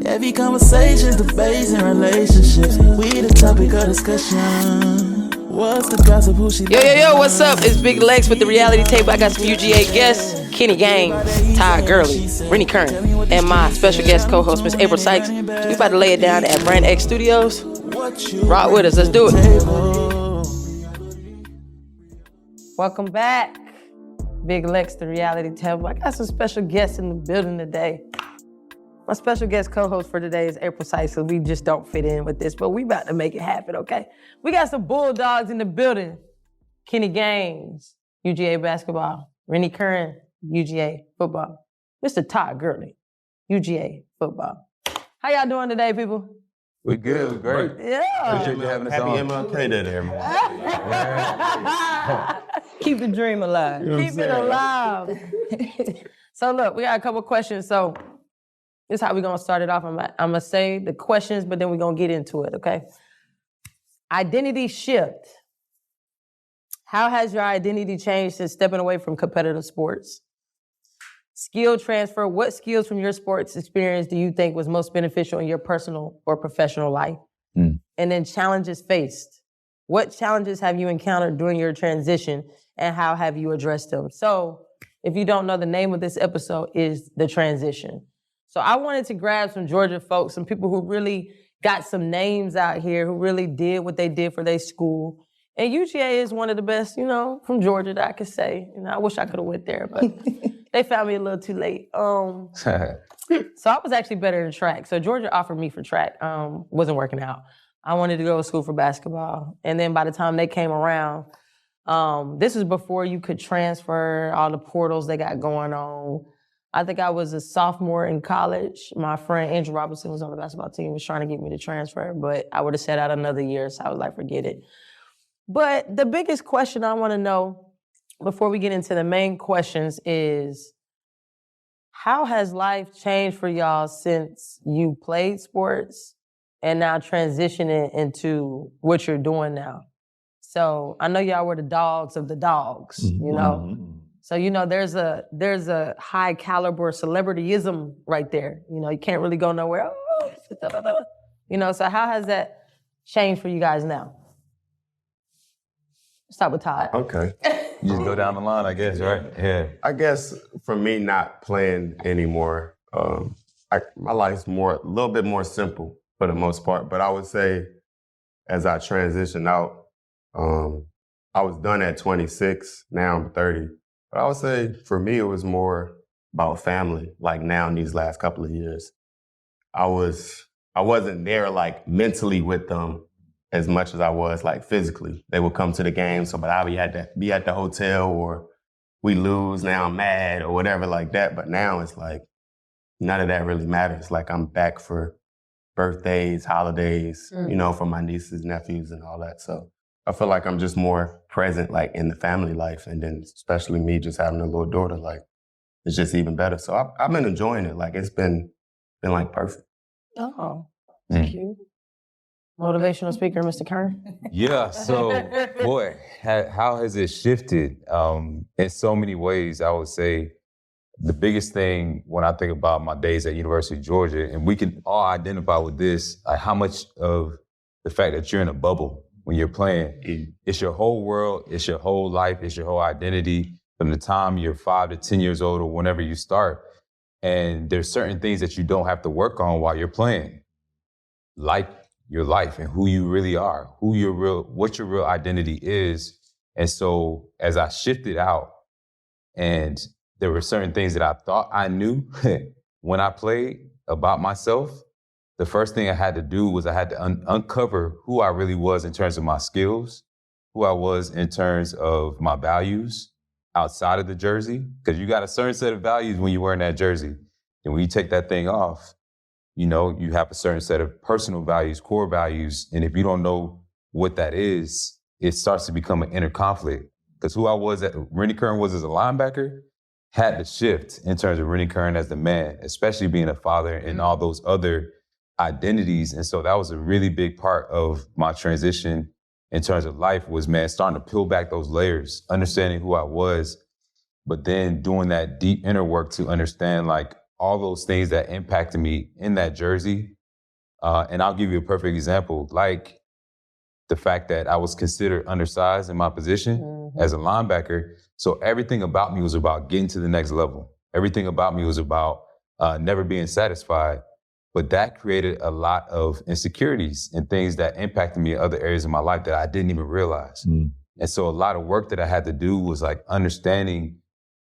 Heavy conversations, debates, and relationships. We the topic of discussion. What's the gossip? Who she Yo, what's up? It's Big Lex with the Reality Table. I got some UGA guests, kennygaines, Todd Gurley, Rennie Curran, and my special guest co-host, Miss April Sykes. We about to lay it down at Brand X Studios. Rock with us. Let's do it. Welcome back. Big Lex, the Reality Table. I got some special guests in the building today. My special guest co-host for today is April Sykes, so we just don't fit in with this, but we about to make it happen, okay? We got some Bulldogs in the building. Kennygaines, UGA basketball. Rennie Curran, UGA football. Mr. Todd Gurley, UGA football. How y'all doing today, people? We good, we great. Yeah. Appreciate you having us on. Happy MLK Day to everyone. Keep the dream alive. You know Keep it alive. So look, we got a couple questions. So this is how we're going to start it off. I'm going to say the questions, but then we're going to get into it, okay? Identity shift. How has your identity changed since stepping away from competitive sports? Skill transfer. What skills from your sports experience do you think was most beneficial in your personal or professional life? And then challenges faced. What challenges have you encountered during your transition and how have you addressed them? So if you don't know, the name of this episode is The Transition. So I wanted to grab some Georgia folks, some people who really got some names out here, who really did what they did for their school. And UGA is one of the best, from Georgia that I could say. I wish I could have went there, but they found me a little too late. So I was actually better in track. So Georgia offered me for track. Wasn't working out. I wanted to go to school for basketball. And then by the time they came around, this was before you could transfer, all the portals they got going on. I think I was a sophomore in college. My friend Andrew Robinson was on the basketball team, was trying to get me to transfer, but I would have sat out another year, so I was like, forget it. But the biggest question I want to know before we get into the main questions is, how has life changed for y'all since you played sports and now transitioning into what you're doing now? So I know y'all were the dogs of the dogs, So, there's a high caliber celebrityism right there. You can't really go nowhere. So how has that changed for you guys now? Start with Todd. Okay. You just go down the line, I guess, right? Yeah. I guess for me, not playing anymore, my life's a little bit more simple for the most part. But I would say as I transitioned out, I was done at 26, now I'm 30. But I would say for me, it was more about family. Like now in these last couple of years, I wasn't there like mentally with them as much as I was like physically. They would come to the game, but I had to be at the hotel, or we lose, now I'm mad or whatever like that. But now it's like none of that really matters. Like I'm back for birthdays, holidays, for my nieces, nephews and all that. So I feel like I'm just more present, like in the family life, and then especially me just having a little daughter, like it's just even better. So I've been enjoying it. Like it's been like perfect. Oh, thank you. Motivational speaker, Mr. Curran. Yeah. So, boy, how has it shifted? In so many ways, I would say the biggest thing when I think about my days at University of Georgia, and we can all identify with this, like how much of the fact that you're in a bubble when you're playing. It's your whole world, it's your whole life, it's your whole identity from the time you're 5 to 10 years old or whenever you start. And there's certain things that you don't have to work on while you're playing, like your life and who you really are, what your real identity is. And so as I shifted out, and there were certain things that I thought I knew when I played about myself, the first thing I had to do was I had to uncover who I really was in terms of my skills, who I was in terms of my values outside of the jersey, because you got a certain set of values when you're wearing that jersey. And when you take that thing off, you have a certain set of personal values, core values. And if you don't know what that is, it starts to become an inner conflict. Because who I was Rennie Curran was as a linebacker had to shift in terms of Rennie Curran as the man, especially being a father and all those other identities. And so that was a really big part of my transition in terms of life was, starting to peel back those layers, understanding who I was, but then doing that deep inner work to understand, like, all those things that impacted me in that jersey. And I'll give you a perfect example, like the fact that I was considered undersized in my position as a linebacker. So everything about me was about getting to the next level. Everything about me was about never being satisfied. But that created a lot of insecurities and things that impacted me in other areas of my life that I didn't even realize. And so a lot of work that I had to do was like understanding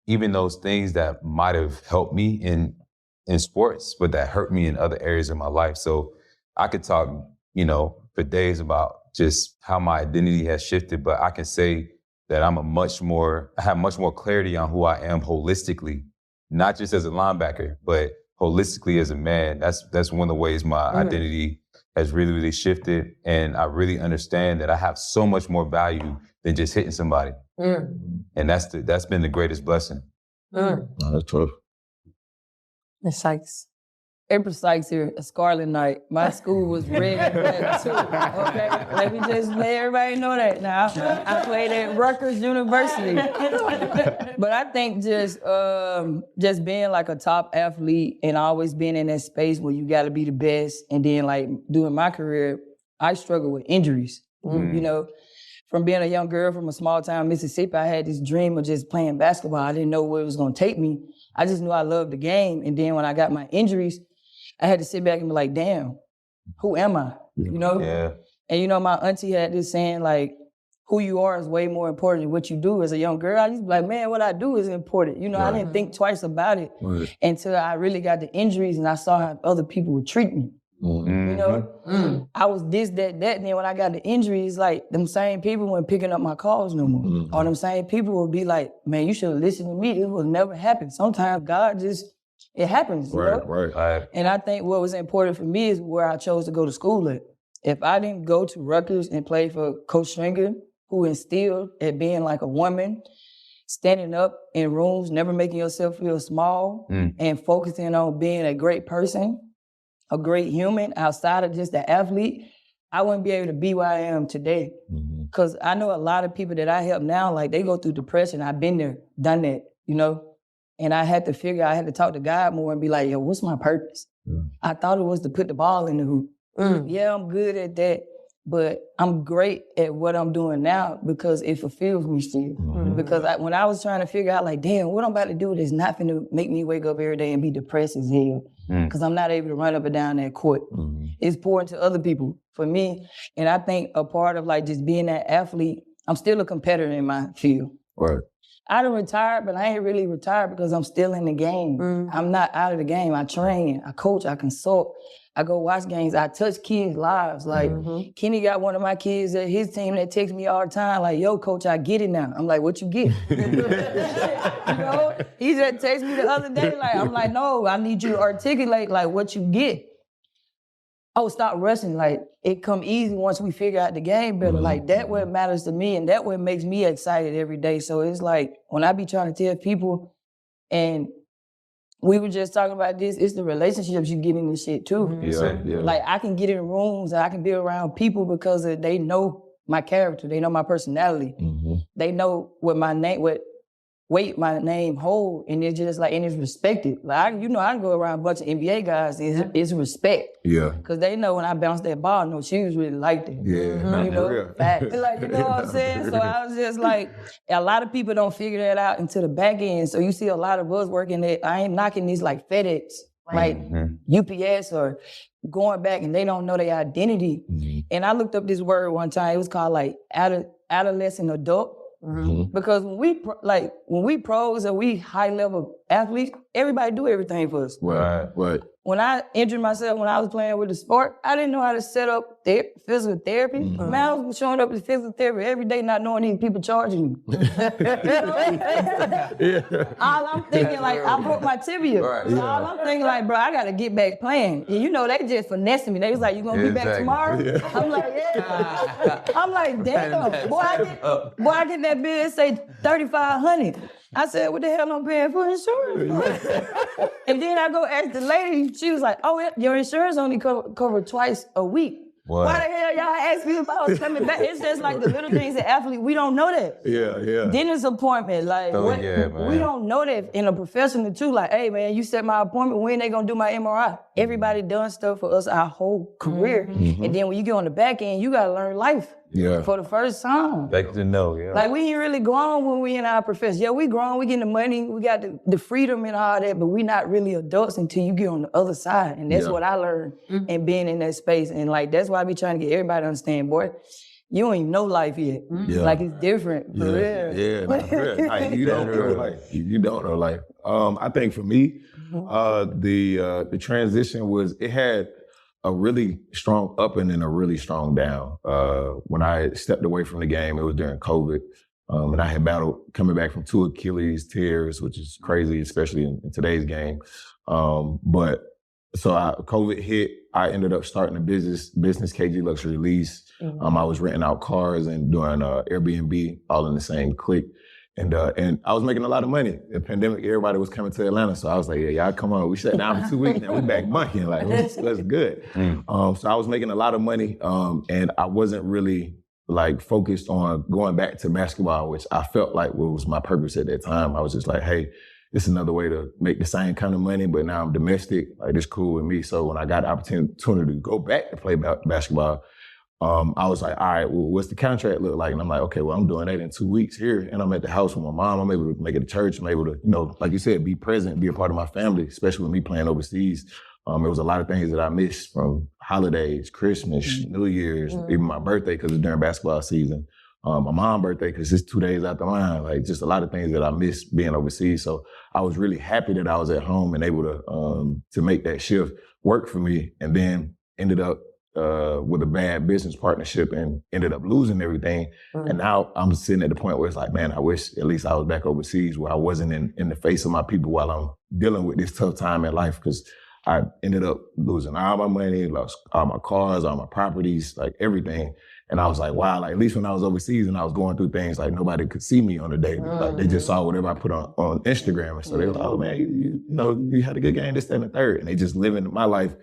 even those things that might have helped me in sports, but that hurt me in other areas of my life. So I could talk, for days about just how my identity has shifted, but I can say that I have much more clarity on who I am holistically, not just as a linebacker, but holistically as a man. That's one of the ways my identity has really, really shifted. And I really understand that I have so much more value than just hitting somebody. And that's been the greatest blessing. No, that's tough. Ms. Sykes. April Sykes here, a Scarlet Knight. My school was red and black too. Okay, let me just let everybody know that now. I played at Rutgers University. But I think just being like a top athlete and always being in that space where you got to be the best, and then like doing my career, I struggle with injuries. From being a young girl from a small town, Mississippi, I had this dream of just playing basketball. I didn't know where it was going to take me. I just knew I loved the game. And then when I got my injuries, I had to sit back and be like, damn, who am I? Yeah. And my auntie had this saying like, who you are is way more important than what you do. As a young girl, I used to be like, man, what I do is important. I didn't think twice about it until I really got the injuries and I saw how other people would treat me. I was this, that, and then when I got the injuries, like them same people weren't picking up my calls no more. Or them same people would be like, man, you should have listened to me. This would never happen. Sometimes God it happens. Right. And I think what was important for me is where I chose to go to school at. If I didn't go to Rutgers and play for Coach Stringer, who instilled at being like a woman, standing up in rooms, never making yourself feel small, and focusing on being a great person, a great human outside of just an athlete, I wouldn't be able to be where I am today. Because I know a lot of people that I help now, like they go through depression. I've been there, done that, And I had to talk to God more and be like, yo, what's my purpose? I thought it was to put the ball in the hoop. Yeah, I'm good at that, but I'm great at what I'm doing now because it fulfills me still. Because when I was trying to figure out like, damn, what I'm about to do is not going to make me wake up every day and be depressed as hell because I'm not able to run up and down that court. It's pouring to other people for me. And I think a part of like just being that athlete, I'm still a competitor in my field. Right. I done retired, but I ain't really retired because I'm still in the game. I'm not out of the game. I train, I coach, I consult, I go watch games, I touch kids' lives. Like, Kenny got one of my kids at his team that texts me all the time, like, yo, coach, I get it now. I'm like, what you get? He just texted me the other day, like, I'm like, no, I need you to articulate, like, what you get. Oh, stop rushing. Like, it come easy once we figure out the game better. Like, that what matters to me, and that what makes me excited every day. So it's like, when I be trying to tell people, and we were just talking about this, it's the relationships you get in this shit, too. Yeah. Like, I can get in rooms, and I can be around people because they know my character. They know my personality. They know what my name hold, and it's just like, and it's respected. Like, I can go around a bunch of NBA guys, it's respect. Yeah. Because they know when I bounce that ball, no, she was really like that. Yeah. Facts. Like, you know what I'm saying? So I was just like, a lot of people don't figure that out until the back end. So you see a lot of us working at, I ain't knocking these like FedEx, like UPS or going back, and they don't know their identity. And I looked up this word one time, it was called like adolescent adult. Because when we pros and we high level athletes, everybody do everything for us. Right. When I injured myself when I was playing with the sport, I didn't know how to set up physical therapy. Man, I was showing up to physical therapy every day, not knowing these people charging me. All I'm thinking, like, I broke my tibia. So all I'm thinking, like, bro, I got to get back playing. And they just finessing me. They was like, you going to be back tomorrow? I'm like, yeah. I'm like, damn. Boy, I get that bill, it say $3,500. I said, what the hell I'm paying for insurance? And then I go ask the lady, she was like, oh, your insurance only cover twice a week. What? Why the hell y'all ask me if I was coming back? It's just like the little things that athlete, we don't know that. Yeah. Dentist appointment, like man. we don't know that in a professional too. Like, hey man, you set my appointment, when they gonna do my MRI? Everybody done stuff for us our whole career. And then when you get on the back end, you gotta learn life for the first time. Back to know, yeah. Like we ain't really grown when we in our profession. Yeah, we grown, we getting the money, we got the freedom and all that, but we not really adults until you get on the other side. And that's what I learned in being in that space. And like, that's why I be trying to get everybody to understand, boy, you don't even know life yet. Like it's different, for real. Yeah, not for real. Like, you don't know life. You don't know life. I think for me, the transition it had a really strong up and then a really strong down. When I stepped away from the game, it was during COVID. And I had battled coming back from 2 Achilles tears, which is crazy, especially in today's game. But COVID hit. I ended up starting a business KG Luxury Lease. I was renting out cars and doing Airbnb all in the same clique. And I was making a lot of money. The pandemic, everybody was coming to Atlanta. So I was like, yeah, y'all come on. We shut down for 2 weeks now. We back monkeying. Like, that's good. So I was making a lot of money. And I wasn't really like focused on going back to basketball, which I felt like was my purpose at that time. I was just like, hey, this is another way to make the same kind of money, but now I'm domestic. Like, it's cool with me. So when I got the opportunity to go back to play basketball, I was like, all right, well, what's the contract look like? And I'm like, okay, well, I'm doing that in 2 weeks here, and I'm at the house with my mom. I'm able to make it to church. I'm able to, like you said, be present, be a part of my family, especially with me playing overseas. There was a lot of things that I missed from holidays, Christmas, New Year's, even my birthday, because it's during basketball season. My mom's birthday, because it's 2 days after mine. Like, just a lot of things that I missed being overseas. So I was really happy that I was at home and able to make that shift work for me, and then ended up with a bad business partnership and ended up losing everything. And now I'm sitting at the point where it's like, man, I wish at least I was back overseas where I wasn't in the face of my people while I'm dealing with this tough time in life, because I ended up losing all my money, lost all my cars, all my properties, like everything. And I was like, wow, like at least when I was overseas and I was going through things, like nobody could see me on the day. Like they just saw whatever I put on Instagram. And so they were like, oh man, you had a good game, this, that, and the third. And they just living my life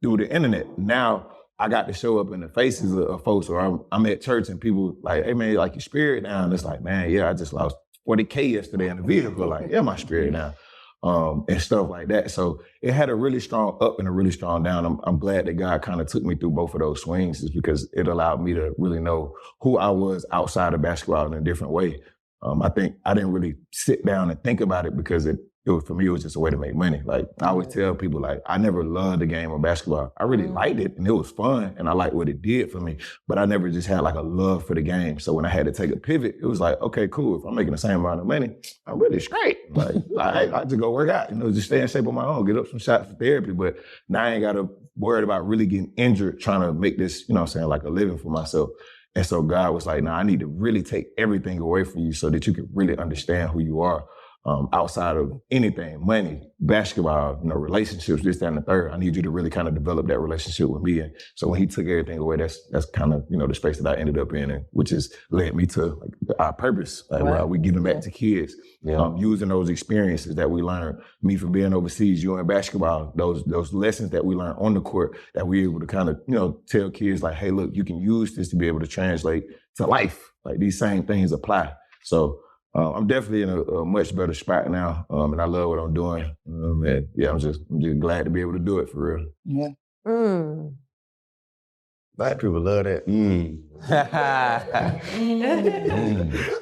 through the internet. Now I got to show up in the faces of folks, or I'm at church and people like, hey man, like your spirit down. It's like, man, yeah, I just lost 40K yesterday in the vehicle. Like, yeah, my spirit down. And stuff like that. So it had a really strong up and a really strong down. I'm glad that God kind of took me through both of those swings, just because it allowed me to really know who I was outside of basketball in a different way. I think I didn't really sit down and think about it, because for me, it was just a way to make money. Like, I always tell people, like, I never loved the game of basketball. I really liked it, and it was fun, and I liked what it did for me, but I never just had like a love for the game. So when I had to take a pivot, it was like, okay, cool. If I'm making the same amount of money, I'm really straight. Like, I just go work out, just stay in shape on my own, get up some shots for therapy. But now I ain't got to worry about really getting injured trying to make this, like a living for myself. And so God was like, I need to really take everything away from you so that you can really understand who you are. Outside of anything, money, basketball, relationships, this, that, and the third. I need you to really kind of develop that relationship with me. And so when he took everything away, that's kind of, the space that I ended up in, and which has led me to our purpose. Like, where we giving back to kids, using those experiences that we learned, me from being overseas, you in basketball, those lessons that we learned on the court, that we're able to kind of, tell kids like, hey, look, you can use this to be able to translate to life. Like, these same things apply. So I'm definitely in a much better spot now, and I love what I'm doing. And yeah, I'm just glad to be able to do it for real. Yeah. Black people love that. You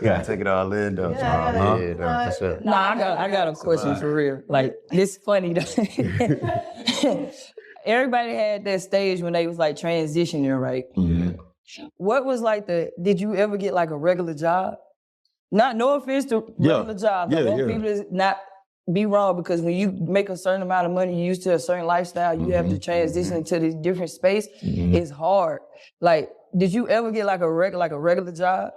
gotta take it all in, though. For sure. Nah, I got a question for real. Like, this funny though. Everybody had that stage when they was like transitioning, right? Mm-hmm. What was like did you ever get like a regular job? No offense to regular jobs. I want people to not be wrong, because when you make a certain amount of money, you're used to a certain lifestyle, you have to transition into this different space. It's hard. Like, did you ever get like a regular job?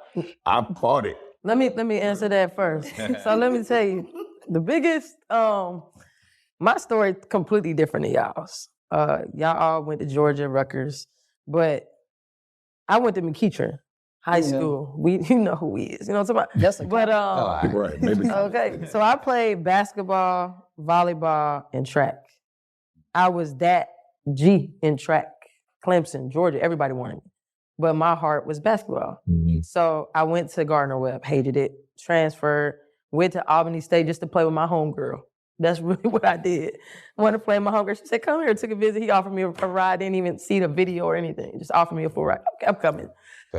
I fought it. Let me answer that first. So let me tell you, the biggest, my story completely different than y'all's. Y'all all went to Georgia, Rutgers, but I went to McEachern High School. You know who he is. You know what I'm talking about? That's a right, maybe. Okay, so I played basketball, volleyball, and track. I was that G in track. Clemson, Georgia, everybody wanted me. But my heart was basketball. Mm-hmm. So I went to Gardner-Webb, hated it, transferred, went to Albany State just to play with my homegirl. That's really what I did. I wanted to play with my homegirl. She said, come here, took a visit. He offered me a ride, didn't even see the video or anything. Just offered me a full ride. Okay, I'm coming.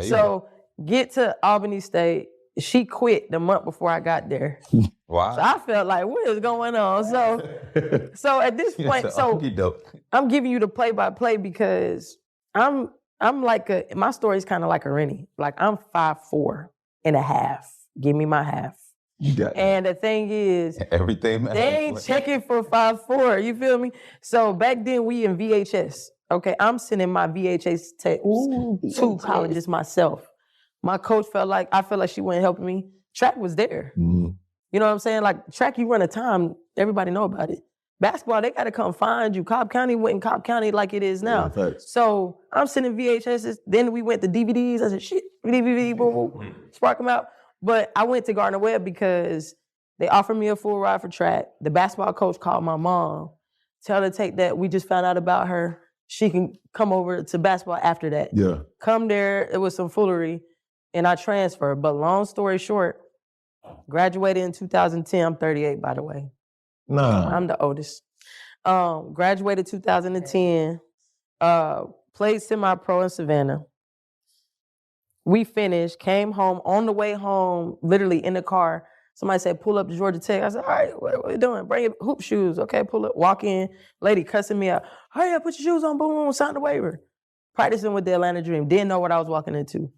So get to Albany State. She quit the month before I got there. Wow. So I felt like, what is going on? So at this point, I'm giving you the play-by-play because I'm like my story's kind of like a Rennie. Like I'm 5'4" and a half. Give me my half. And the thing is, everything matters. They ain't checking for 5'4", you feel me? So back then we in VHS. Okay, I'm sending my VHS tapes to colleges myself. My coach I felt like she wasn't helping me. Track was there. Mm-hmm. You know what I'm saying? Like track, you run a time, everybody know about it. Basketball, they gotta come find you. Cobb County wasn't Cobb County like it is now. Yeah, so I'm sending VHSs. Then we went to DVDs. I said, shit, DVD, boom, boom, spark them out. But I went to Gardner-Webb because they offered me a full ride for track. The basketball coach called my mom, tell her to take that. We just found out about her. She can come over to basketball after that. Yeah. Come there, it was some foolery, and I transferred. But long story short, graduated in 2010. I'm 38, by the way. Nah. I'm the oldest. Graduated 2010. Played semi-pro in Savannah. We finished, came home. On the way home, literally in the car, somebody said, pull up to Georgia Tech. I said, all right, what are you doing? Bring your hoop shoes. Okay, pull up, walk in. Lady cussing me out. Hurry up, put your shoes on, boom, boom, sign the waiver. Practicing with the Atlanta Dream. Didn't know what I was walking into.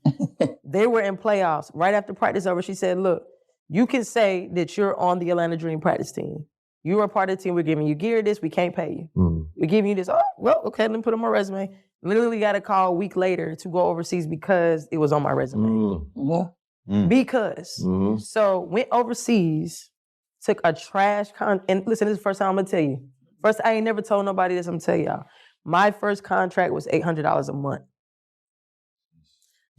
They were in playoffs. Right after practice over, she said, look, you can say that you're on the Atlanta Dream practice team. You are a part of the team. We're giving you gear this. We can't pay you. We're giving you this. Oh, well, okay, let me put on my resume. Literally got a call a week later to go overseas because it was on my resume. Because. So went overseas, took a trash and listen, this is the first time I'm gonna tell you. First, I ain't never told nobody this, I'm gonna tell y'all. My first contract was $800 a month.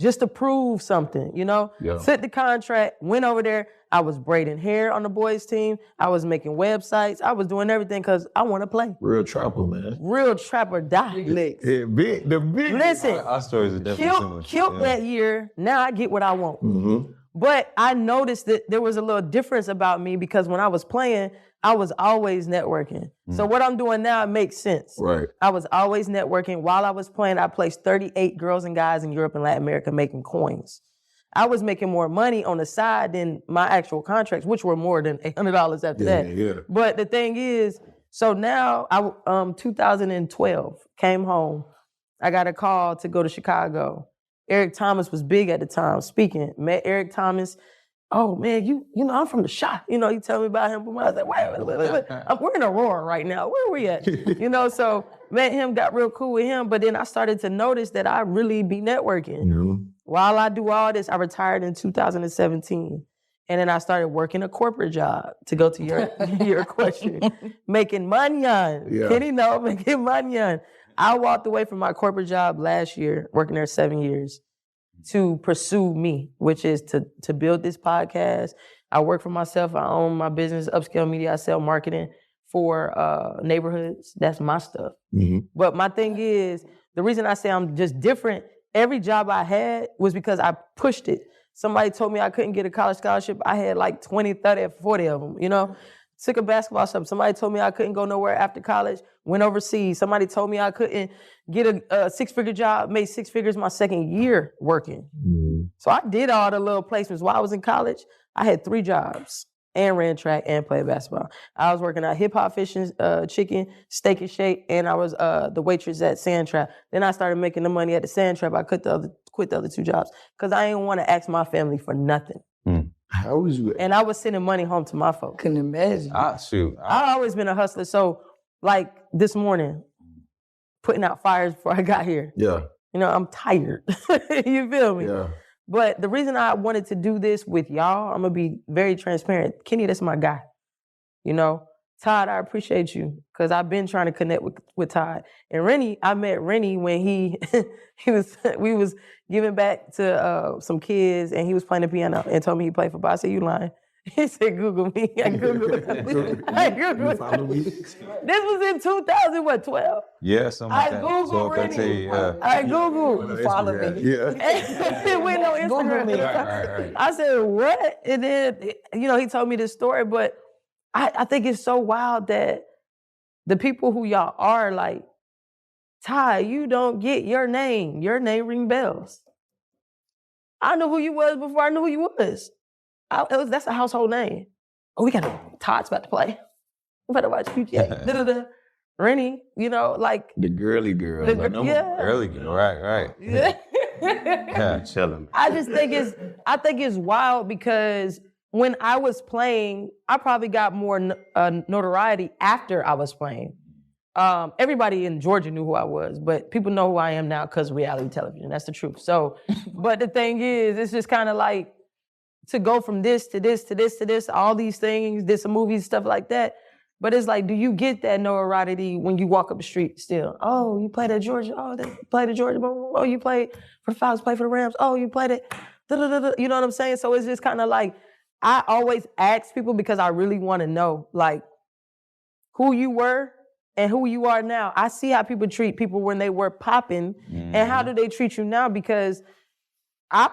Just to prove something, you know? Yeah. Took the contract, went over there. I was braiding hair on the boys' team. I was making websites. I was doing everything because I want to play. Real trapper, man. Real trapper die. Yeah, the big. Listen, Our stories are definitely killed that year. Now I get what I want. Mm-hmm. But I noticed that there was a little difference about me because when I was playing, I was always networking. So what I'm doing now makes sense. Right. I was always networking. While I was playing, I placed 38 girls and guys in Europe and Latin America making coins. I was making more money on the side than my actual contracts, which were more than $800 after that. Yeah. But the thing is, so now, 2012, came home. I got a call to go to Chicago. Eric Thomas was big at the time, speaking. Met Eric Thomas. Oh, man, you know, I'm from the shop. You know, he told me about him. I was like, wait. We're in Aurora right now. Where are we at? You know, so met him, got real cool with him. But then I started to notice that I really be networking. Mm-hmm. While I do all this, I retired in 2017. And then I started working a corporate job, to go to your question. Making money on. Yeah. Kenny, no, making money on. I walked away from my corporate job last year, working there 7 years, to pursue me, which is to build this podcast. I work for myself. I own my business, Upscale Media. I sell marketing for neighborhoods. That's my stuff. Mm-hmm. But my thing is, the reason I say I'm just different, every job I had was because I pushed it. Somebody told me I couldn't get a college scholarship. I had like 20, 30, 40 of them, you know? Took a basketball shop. Somebody told me I couldn't go nowhere after college. Went overseas. Somebody told me I couldn't get a six-figure job. Made 6 figures my second year working. Mm-hmm. So I did all the little placements. While I was in college, I had 3 jobs and ran track and played basketball. I was working at Hip Hop Fish and Chicken, Steak and Shake, and I was the waitress at Sand Trap. Then I started making the money at the Sand Trap. I quit the other 2 jobs because I didn't want to ask my family for nothing. How was you? And I was sending money home to my folks. Couldn't imagine. I always been a hustler. So like this morning, putting out fires before I got here. Yeah. You know, I'm tired. You feel me? Yeah. But the reason I wanted to do this with y'all, I'm going to be very transparent. Kenny, that's my guy. You know, Todd, I appreciate you because I've been trying to connect with Todd. And Rennie, I met Rennie when we was giving back to some kids and he was playing the piano and told me he played football. I said, you lying. He said, Google me. I Googled I Googled Follow me. This was in 2012. Yeah, something I like that. Googled 12, 13, Rennie. yeah. I Googled. Follow me. Yeah. With no Instagram. me. Right. I said, what? And then, he told me this story, but I think it's so wild that the people who y'all are, like, Ty, you don't get your name. Your name ring bells. I knew who you was before I knew who you was. That's a household name. Oh, we got Todd's about to play. We better watch UGA. Rennie, like. The girly girl. Early, right. Yeah. Chilling. I think it's wild because when I was playing, I probably got more notoriety after I was playing. Everybody in Georgia knew who I was, but people know who I am now because of reality television. That's the truth. So, but the thing is, it's just kind of like to go from this to this to this to this, all these things, did some movies, stuff like that. But it's like, do you get that notoriety when you walk up the street still? Oh, you played at Georgia. Oh, they played at Georgia. Oh, you played for the Falcons, played for the Rams. Oh, you played at, you know what I'm saying? So it's just kind of like, I always ask people because I really want to know, like, who you were and who you are now. I see how people treat people when they were popping, and how do they treat you now? Because I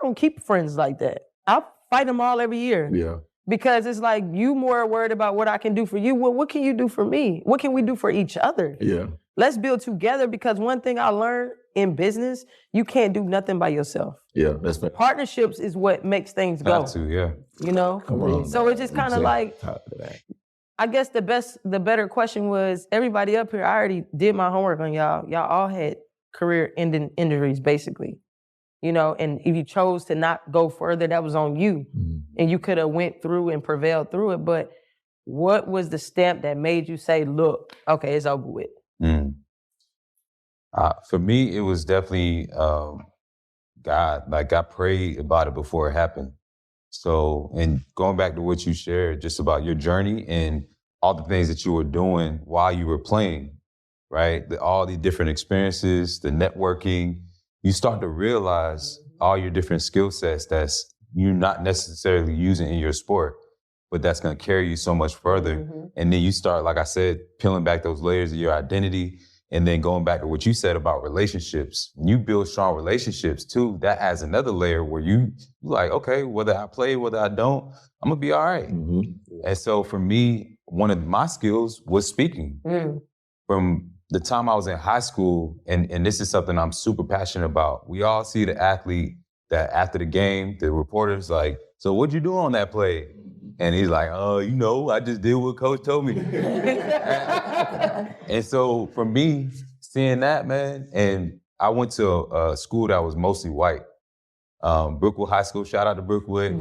don't keep friends like that. I fight them all every year. Yeah. Because it's like, you more worried about what I can do for you. Well, what can you do for me? What can we do for each other? Yeah. Let's build together, because one thing I learned in business, you can't do nothing by yourself. Yeah, that's fair. Partnerships is what makes things go. Got to, yeah. Come on. So it's just kind of like, I guess the better question was, everybody up here, I already did my homework on y'all. Y'all all had career-ending injuries, basically. And if you chose to not go further, that was on you. And you could have went through and prevailed through it. But what was the stamp that made you say, look, okay, it's over with? For me, it was definitely God. Like, I prayed about it before it happened. So, and going back to what you shared just about your journey and all the things that you were doing while you were playing, right? All the different experiences, the networking, you start to realize all your different skill sets that's you're not necessarily using in your sport, but that's going to carry you so much further. And then you start, like I said, peeling back those layers of your identity, and then going back to what you said about relationships. When you build strong relationships too, that adds another layer where you like, okay, whether I play, whether I don't, I'm gonna be all right. And so for me, one of my skills was speaking. From the time I was in high school, and this is something I'm super passionate about. We all see the athlete that after the game, the reporter's like, so what'd you do on that play? And he's like, I just did what coach told me. And so for me, seeing that, man, and I went to a school that was mostly white. Brookwood High School, shout out to Brookwood.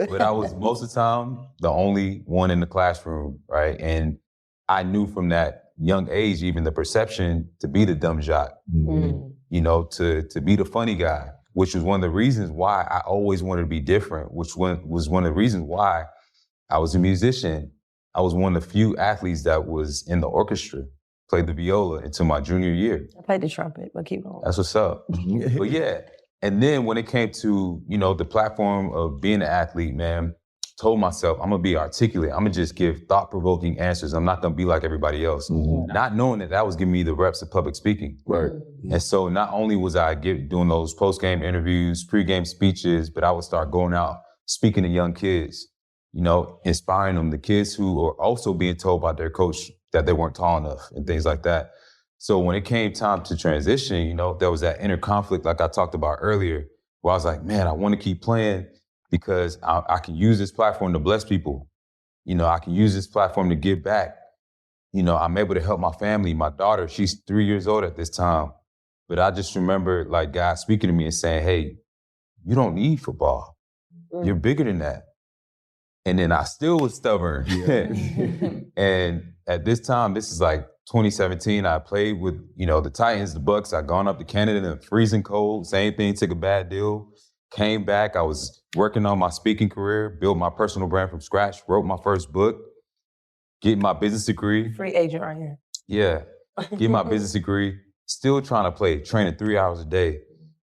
But I was most of the time the only one in the classroom, right? And I knew from that young age, even the perception to be the dumb jock, to be the funny guy, which was one of the reasons why I always wanted to be different, which was one of the reasons why I was a musician. I was one of the few athletes that was in the orchestra, played the viola until my junior year. I played the trumpet, but keep going. That's what's up. But yeah, and then when it came to, the platform of being an athlete, man, told myself, I'm gonna be articulate. I'm gonna just give thought-provoking answers. I'm not gonna be like everybody else. Not knowing that was giving me the reps of public speaking. Right. And so not only was I doing those post-game interviews, pre-game speeches, but I would start going out, speaking to young kids, inspiring them, the kids who are also being told by their coach that they weren't tall enough and things like that. So when it came time to transition, there was that inner conflict like I talked about earlier, where I was like, man, I want to keep playing because I can use this platform to bless people. I can use this platform to give back. I'm able to help my family. My daughter, she's 3 years old at this time. But I just remember like God speaking to me and saying, hey, you don't need football. You're bigger than that. And then I still was stubborn. And at this time, this is like 2017, I played with, the Titans, the Bucks. I'd gone up to Canada in the freezing cold. Same thing, took a bad deal. Came back, I was working on my speaking career, built my personal brand from scratch, wrote my first book, getting my business degree. Free agent right here. Yeah, get my business degree, still trying to play, training 3 hours a day.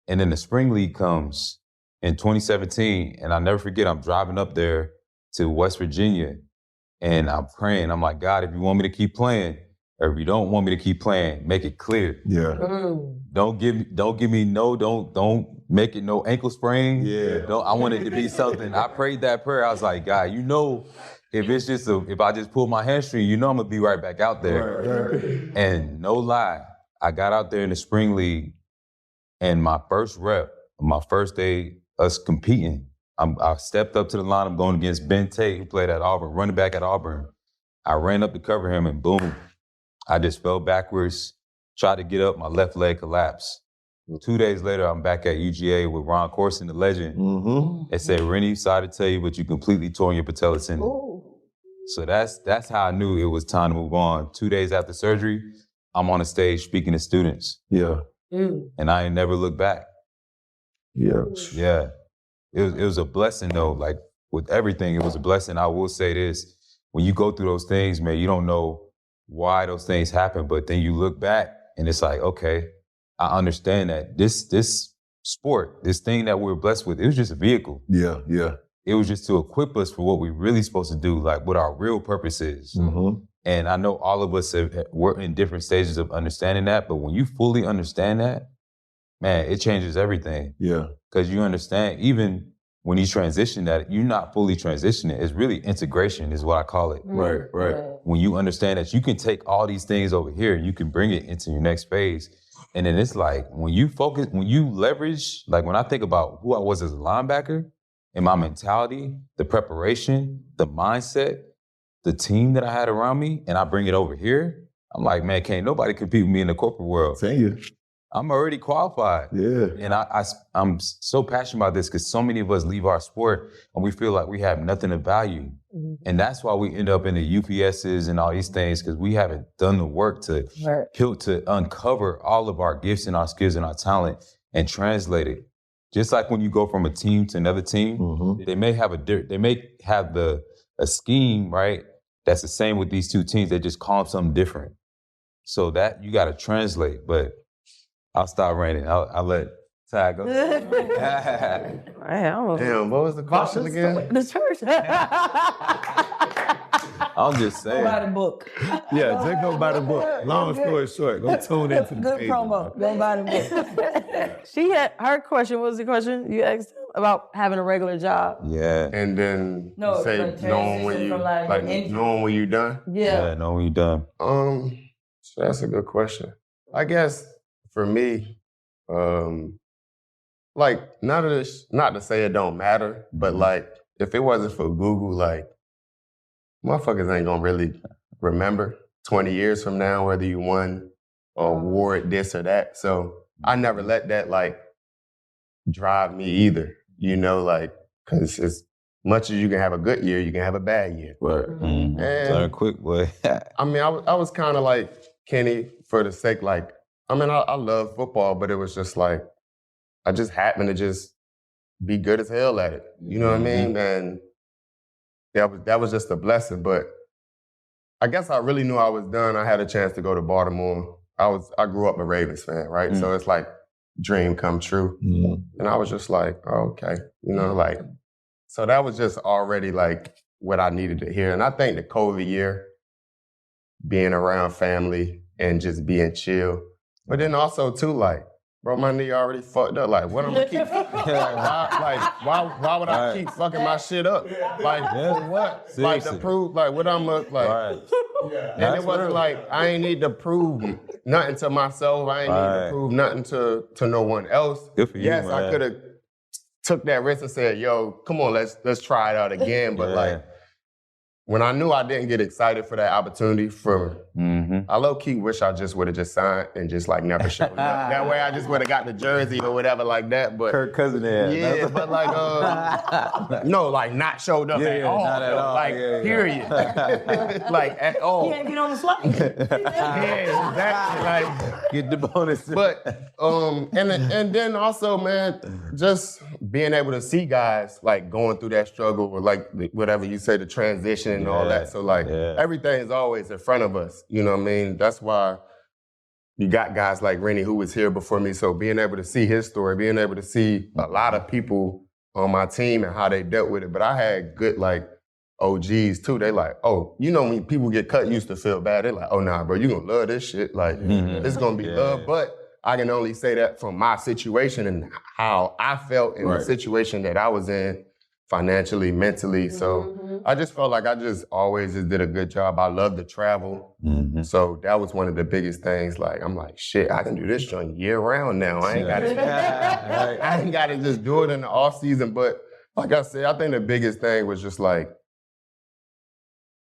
And then the spring league comes in 2017, and I never forget, I'm driving up there to West Virginia, and I'm praying. I'm like, God, if you want me to keep playing, or if you don't want me to keep playing, make it clear. Yeah. Don't make it no ankle sprain. Yeah. I want it to be something. I prayed that prayer. I was like, God, you know, if it's just if I just pull my hamstring, you know I'm gonna be right back out there. Right. And no lie, I got out there in the spring league, and my first rep, my first day us competing, I stepped up to the line. I'm going against Ben Tate, who played at Auburn, running back at Auburn. I ran up to cover him, and boom, I just fell backwards, tried to get up, my left leg collapsed. 2 days later, I'm back at UGA with Ron Corson, the legend. Mm-hmm. They said, Rennie, sorry to tell you, but you completely torn your patella tendon. Ooh. So that's how I knew it was time to move on. 2 days after surgery, I'm on the stage speaking to students. Yeah. And I ain't never looked back. Yeah. Yeah. It was a blessing though. Like with everything, it was a blessing. I will say this, when you go through those things, man, you don't know why those things happen, but then you look back and it's like, okay, I understand that this sport, this thing that we're blessed with, it was just a vehicle. Yeah. Yeah. It was just to equip us for what we're really supposed to do, like what our real purpose is. Mm-hmm. And I know all of us we're in different stages of understanding that, but when you fully understand that, man, it changes everything. Yeah. Because you understand, even when you transition that, you're not fully transitioning. It's really integration is what I call it. Right. When you understand that you can take all these things over here and you can bring it into your next phase. And then it's like, when you focus, when you leverage, like when I think about who I was as a linebacker and my mentality, the preparation, the mindset, the team that I had around me, and I bring it over here, I'm like, man, can't nobody compete with me in the corporate world. Thank you. I'm already qualified. Yeah. And I'm so passionate about this because so many of us leave our sport and we feel like we have nothing of value. Mm-hmm. And that's why we end up in the UPSs and all these things, because we haven't done the work to uncover all of our gifts and our skills and our talent and translate it. Just like when you go from a team to another team, mm-hmm. they may have a scheme, right? That's the same with these two teams. They just call them something different. So that you got to translate, but I'll stop ranting. I'll let Ty go. Damn, what was the question again? The church. I'm just saying. Go buy the book. Yeah, just go buy the book. Long story short, go tune into the Good page. promo. Go buy the book. She had her question. What was the question you asked about having a regular job? Yeah. And then No, say like knowing when you transition from knowing when you done. Yeah. Knowing when you done. So that's a good question. I guess for me, like none of this, not to say it don't matter, but like if it wasn't for Google, like motherfuckers ain't gonna really remember 20 years from now whether you won or award this or that. So I never let that like drive me either, you know, like, cause as much as you can have a good year, you can have a bad year. Right. Mm-hmm. Learn quick, boy. I mean, I was kind of like Kenny for the sake, like, I mean, I love football, but it was just like, I just happened to just be good as hell at it. You know what I mean? And that was just a blessing. But I guess I really knew I was done. I had a chance to go to Baltimore. I grew up a Ravens fan, right? So it's like dream come true. And I was just like, oh, okay. You know, like, so that was just already like what I needed to hear. And I think the COVID year, being around family and just being chill. But then also too, like, bro, my knee already fucked up. Like, what I'm gonna keep? Why would I keep fucking my shit up? Like, what? Seriously. Like to prove, like, what I'm like. Right. And it wasn't like I ain't need to prove nothing to myself. I ain't need to prove nothing to no one else. Good for you, yes, man. I could have took that risk and said, "Yo, come on, let's try it out again." But like, when I knew I didn't get excited for that opportunity, I low-key wish I just would have just signed and just like never showed up. That way I just would have got the jersey or whatever like that. But Kirk Cousin had. yeah, but like no, like not showed up at all. Not at all. Like period. Like at all. You can't get on the flight. Yeah, exactly. Like Get the bonus. but and then also, man, just being able to see guys like going through that struggle or like whatever you say, the transition and all that. So like everything is always in front of us. You know what I mean? That's why you got guys like Rennie who was here before me. So being able to see his story, being able to see a lot of people on my team and how they dealt with it. But I had good like OGs too. They like, oh, you know when people get cut, used to feel bad. They're like, oh nah, bro, you gonna love this shit. Like it's gonna be love. But I can only say that from my situation and how I felt in the situation that I was in financially, mentally. So I just felt like I just always just did a good job. I love to travel. So that was one of the biggest things. Like, I'm like, shit, I can do this joint year round now. I ain't got to just do it in the off season. But like I said, I think the biggest thing was just like,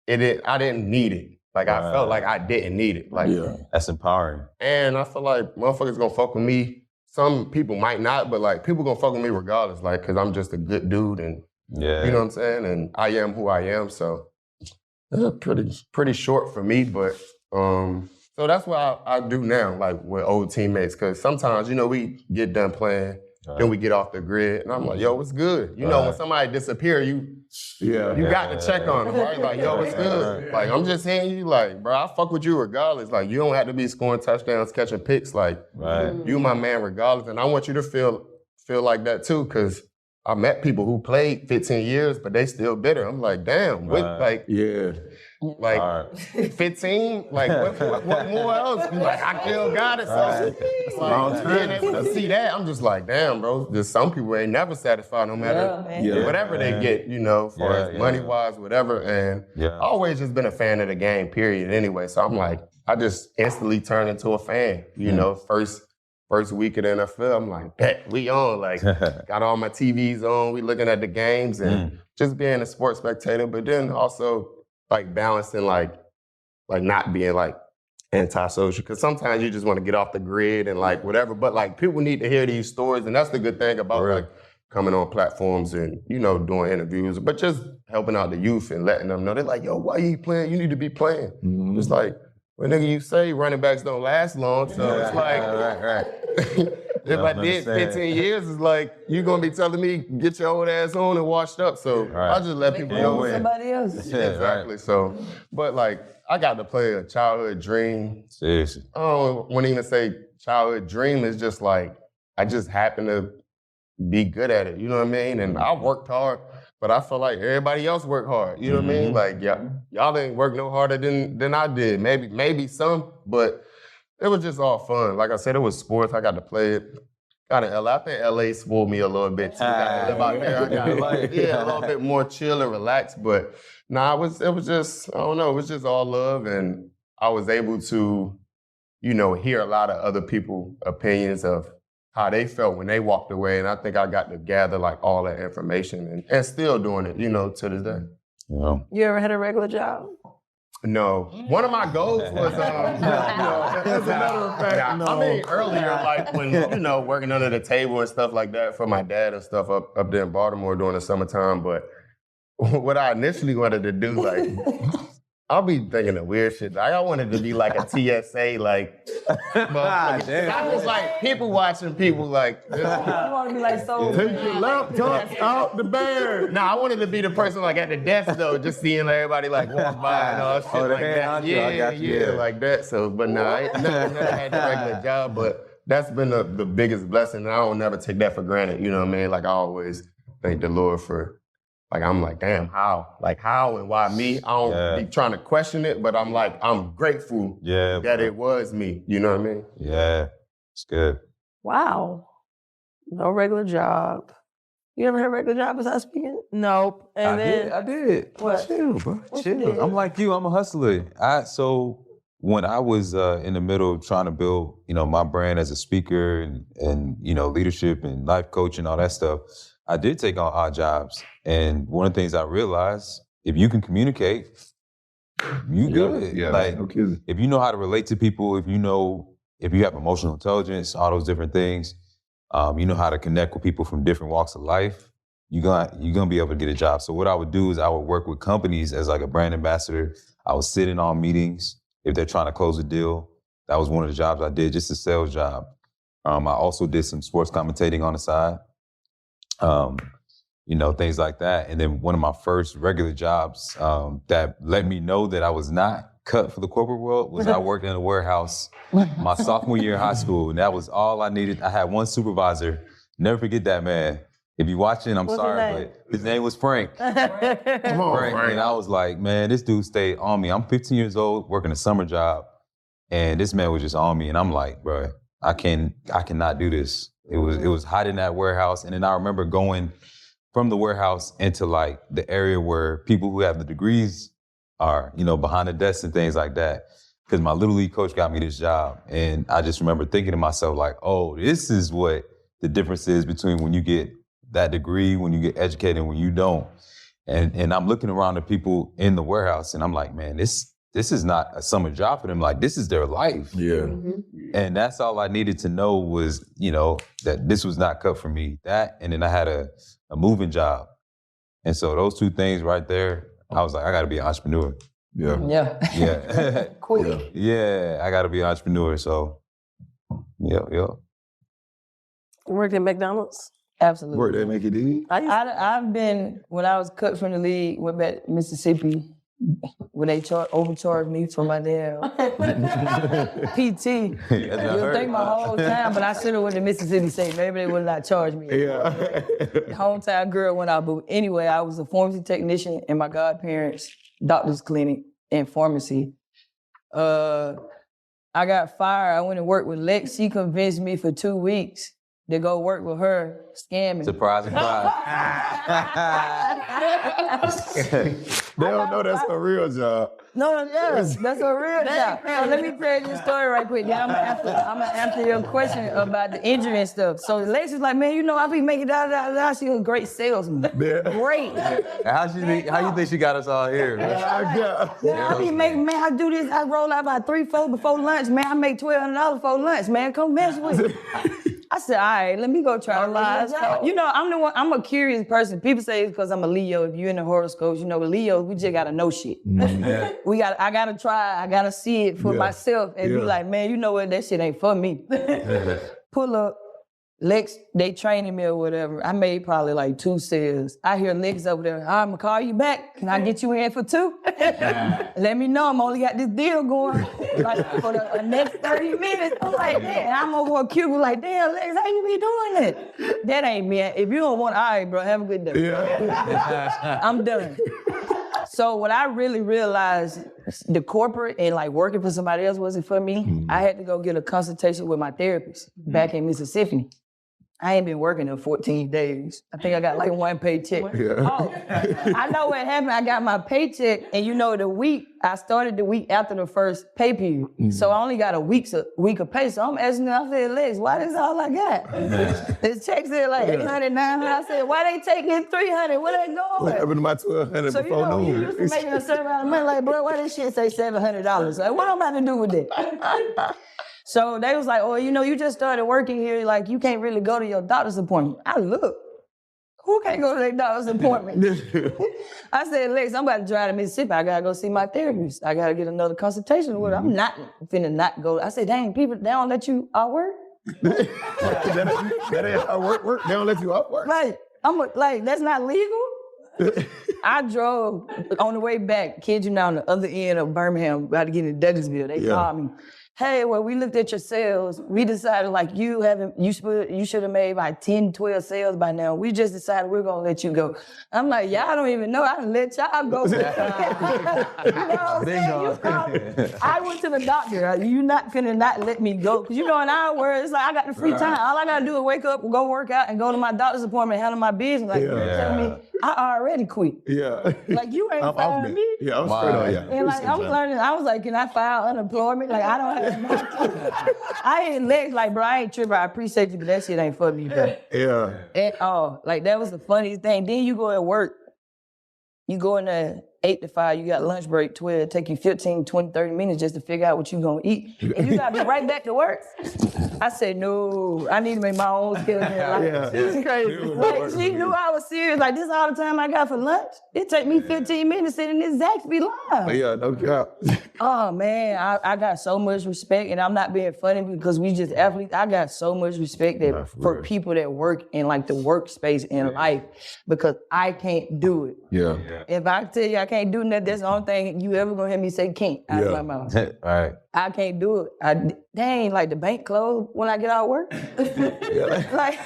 I didn't need it. Like I felt like I didn't need it. Like that's empowering. And I feel like motherfuckers gonna fuck with me. Some people might not, but like people gonna fuck with me regardless, like, cause I'm just a good dude and you know what I'm saying? And I am who I am. So pretty short for me, but so that's what I do now, like with old teammates. Cause sometimes, you know, we get done playing, then we get off the grid, and I'm like, yo, what's good? You know, when somebody disappear, you got to check on them, right? Like, yo, what's good? Like, I'm just saying, you like, bro, I fuck with you regardless. Like, you don't have to be scoring touchdowns, catching picks. Like, you my man regardless. And I want you to feel like that too, because I met people who played 15 years, but they still bitter. I'm like, damn, like 15, like what more else? Like, I still got it. So it's like being able to see that, I'm just like, damn, bro. Just some people ain't never satisfied, no matter whatever they get, you know, for as money wise, whatever. And I always just been a fan of the game, period. Anyway, so I'm like, I just instantly turned into a fan. You know, first week of the NFL, I'm like, bet, we on. Like, got all my TVs on, we looking at the games and just being a sports spectator, but then also like balancing like not being like antisocial. Cause sometimes you just want to get off the grid and like whatever, but like people need to hear these stories. And that's the good thing about like coming on platforms and, you know, doing interviews, but just helping out the youth and letting them know. They're like, yo, why you playing? You need to be playing. It's like, well, nigga, you say running backs don't last long, so it's like, if I did 15 years, it's like, you gonna be telling me, get your old ass on and washed up, so I just let people know. Somebody else. Exactly, so, but like, I got to play a childhood dream. Seriously. I don't want to even say childhood dream, it's just like, I just happen to be good at it, you know what I mean? And I worked hard, but I feel like everybody else worked hard, you know what I mean? Like, y'all didn't work no harder than I did. Maybe some, but it was just all fun. Like I said, it was sports. I got to play it. Got to LA. I think LA spoiled me a little bit too. Got to live out there. I got a little bit more chill and relaxed. But nah, it was just, I don't know, it was just all love. And I was able to, you know, hear a lot of other people's opinions of how they felt when they walked away. And I think I got to gather like all that information and still doing it, you know, to this day. Yeah. You ever had a regular job? No. One of my goals was, as a matter of fact, I mean, earlier, like when, you know, working under the table and stuff like that for my dad and stuff up there in Baltimore during the summertime. But what I initially wanted to do, like, I'll be thinking of weird shit. Like, I wanted to be like a TSA, like, I was like people watching people like. You want to be like so. Take your laptop out the bag. Nah, I wanted to be the person like at the desk though, just seeing everybody like walk by and all shit like that. Yeah, like that. So, but nah, I never had a regular job, but that's been the biggest blessing, and I don't never take that for granted. You know what I mean? Like I always thank the Lord for. Like, I'm like, damn, how? Like, how and why me? I don't be trying to question it, but I'm like, I'm grateful that it was me. You know what I mean? Yeah, it's good. Wow. No regular job. You ever had a regular job besides speaking? Nope. And I did. What? Chill, bro. What you did? Chill. I'm like you. I'm a hustler. So when I was in the middle of trying to build, you know, my brand as a speaker and you know, leadership and life coach and all that stuff, I did take on odd jobs. And one of the things I realized, if you can communicate, you good. Yeah, like, no kidding. if you know how to relate to people, if you have emotional intelligence, all those different things, you know how to connect with people from different walks of life, you're gonna be able to get a job. So what I would do is I would work with companies as like a brand ambassador. I would sit in on meetings if they're trying to close a deal. That was one of the jobs I did, just a sales job. I also did some sports commentating on the side. You know, things like that. And then one of my first regular jobs that let me know that I was not cut for the corporate world was I worked in a warehouse my sophomore year in high school. And that was all I needed. I had one supervisor. Never forget that man. If you're watching, I'm What's his sorry, name? but his name was Frank. Come on, Frank. Frank. And I was like, man, this dude stayed on me. I'm 15 years old, working a summer job, and this man was just on me. And I'm like, bro, I cannot do this. It was hot in that warehouse. And then I remember going from the warehouse into like the area where people who have the degrees are, you know, behind the desks and things like that. Because my Little League coach got me this job. And I just remember thinking to myself like, oh, this is what the difference is between when you get that degree, when you get educated, and when you don't. And I'm looking around the people in the warehouse and I'm like, man, this is not a summer job for them. Like, this is their life. Yeah. And that's all I needed to know was, you know, that this was not cut for me. That, and then I had a moving job. And so those two things right there, I was like, I got to be an entrepreneur. Yeah. Yeah. Yeah. Quick. Yeah, I got to be an entrepreneur. So, yeah. You worked at McDonald's? Absolutely. Work that make it easy? I've been, when I was cut from the league, went back to Mississippi, when they overcharged me for my damn PT. You'll think my whole time, but I should have went to Mississippi State. Maybe they would not charge me. Yeah. Hometown girl went out. But anyway, I was a pharmacy technician in my godparents' doctor's clinic and pharmacy. I got fired. I went and worked with Lex. She convinced me for 2 weeks to go work with her, scamming. Surprise, surprise. They don't know that's a real job. No, yes, that's a real job. So let me tell you this story right quick. Then I'm gonna answer your question about the injury and stuff. So Lex was like, man, you know, I be making da. She was a great salesman. Yeah. Great. How you think she got us all here? I be making, man, I do this, I roll out about 3-4 before lunch, man. I make $1,200 before lunch, man. Come mess with me. I said, all right, let me go try to lies. You know, I'm a curious person. People say it's because I'm a Leo. If you're in the horoscopes, you know, with Leos, we just gotta know shit. I gotta try, I gotta see it for myself and be like, man, you know what, that shit ain't for me. Pull up, Lex, they training me or whatever. I made probably like 2 sales. I hear Lex over there, I'm gonna call you back. Can I get you in for 2? Let me know, I'm only got this deal going like for the next 30 minutes. I'm like, man, I'm over a cubicle like, damn, Lex, how you be doing that? That ain't me. If you don't want, all right, bro, have a good day. Yeah. I'm done. So what I really realized, the corporate and like working for somebody else wasn't for me. I had to go get a consultation with my therapist back in Mississippi. I ain't been working in 14 days. I think I got like 1 paycheck. Yeah. Oh, I know what happened. I got my paycheck, and you know, I started the week after the first pay period. So I only got a week of pay. So I'm asking her, I said, Lex, why this all I got? This check said like 800, 900. I said, why they taking 300? Where they going? What happened to my 1,200 So before you know, you noon? used to making a certain amount of money. Like, bro, why this shit say $700? Like, what am I to do with that? So they was like, oh, you know, you just started working here. Like, you can't really go to your doctor's appointment. I look. Who can't go to their doctor's appointment? I said, Lex, I'm about to drive to Mississippi. I gotta go see my therapist. I gotta get another consultation with her. I'm not finna not go. I said, dang, people, they don't let you out work? that ain't how work. They don't let you out work. Like, that's not legal? I drove on the way back, kid you not, on the other end of Birmingham, about to get in Douglasville. They called me. Hey, well, we looked at your sales. We decided like you should have made like 10, 12 sales by now. We just decided we're gonna let you go. I'm like, y'all don't even know. I done let y'all go. You know what I'm saying? I went to the doctor. You not finna not let me go. Cause you know, in our world, it's like I got the free time. All I gotta do is wake up, go work out, and go to my doctor's appointment, handle my business. Like, you're telling me I already quit. Yeah. Like, you ain't firing me. Yeah, I'm straight on you. And like, I'm learning, I was like, can I file unemployment? Like, I don't have I ain't Lex, like, bro, I ain't tripping. I appreciate you, but that shit ain't for me, bro. Yeah. At all. Like, that was the funniest thing. Then you go at work. You go in there 8 to 5, you got lunch break, 12, take you 15, 20, 30 minutes just to figure out what you gonna eat. And you gotta be right back to work. I said, no, I need to make my own schedule. Like, it's crazy. Like, she knew I was serious. Like, this all the time I got for lunch. It take me 15 minutes sitting in this Zaxby line. Yeah, no doubt. Oh, man, I got so much respect, and I'm not being funny because we just athletes. I got so much respect for people that work in, like, the workspace in life because I can't do it. Yeah. If I tell you I can't do nothing, that's the only thing you ever gonna hear me say can't out of my mouth. Right. I can't do it. Dang, like the bank closed when I get out of work. Like,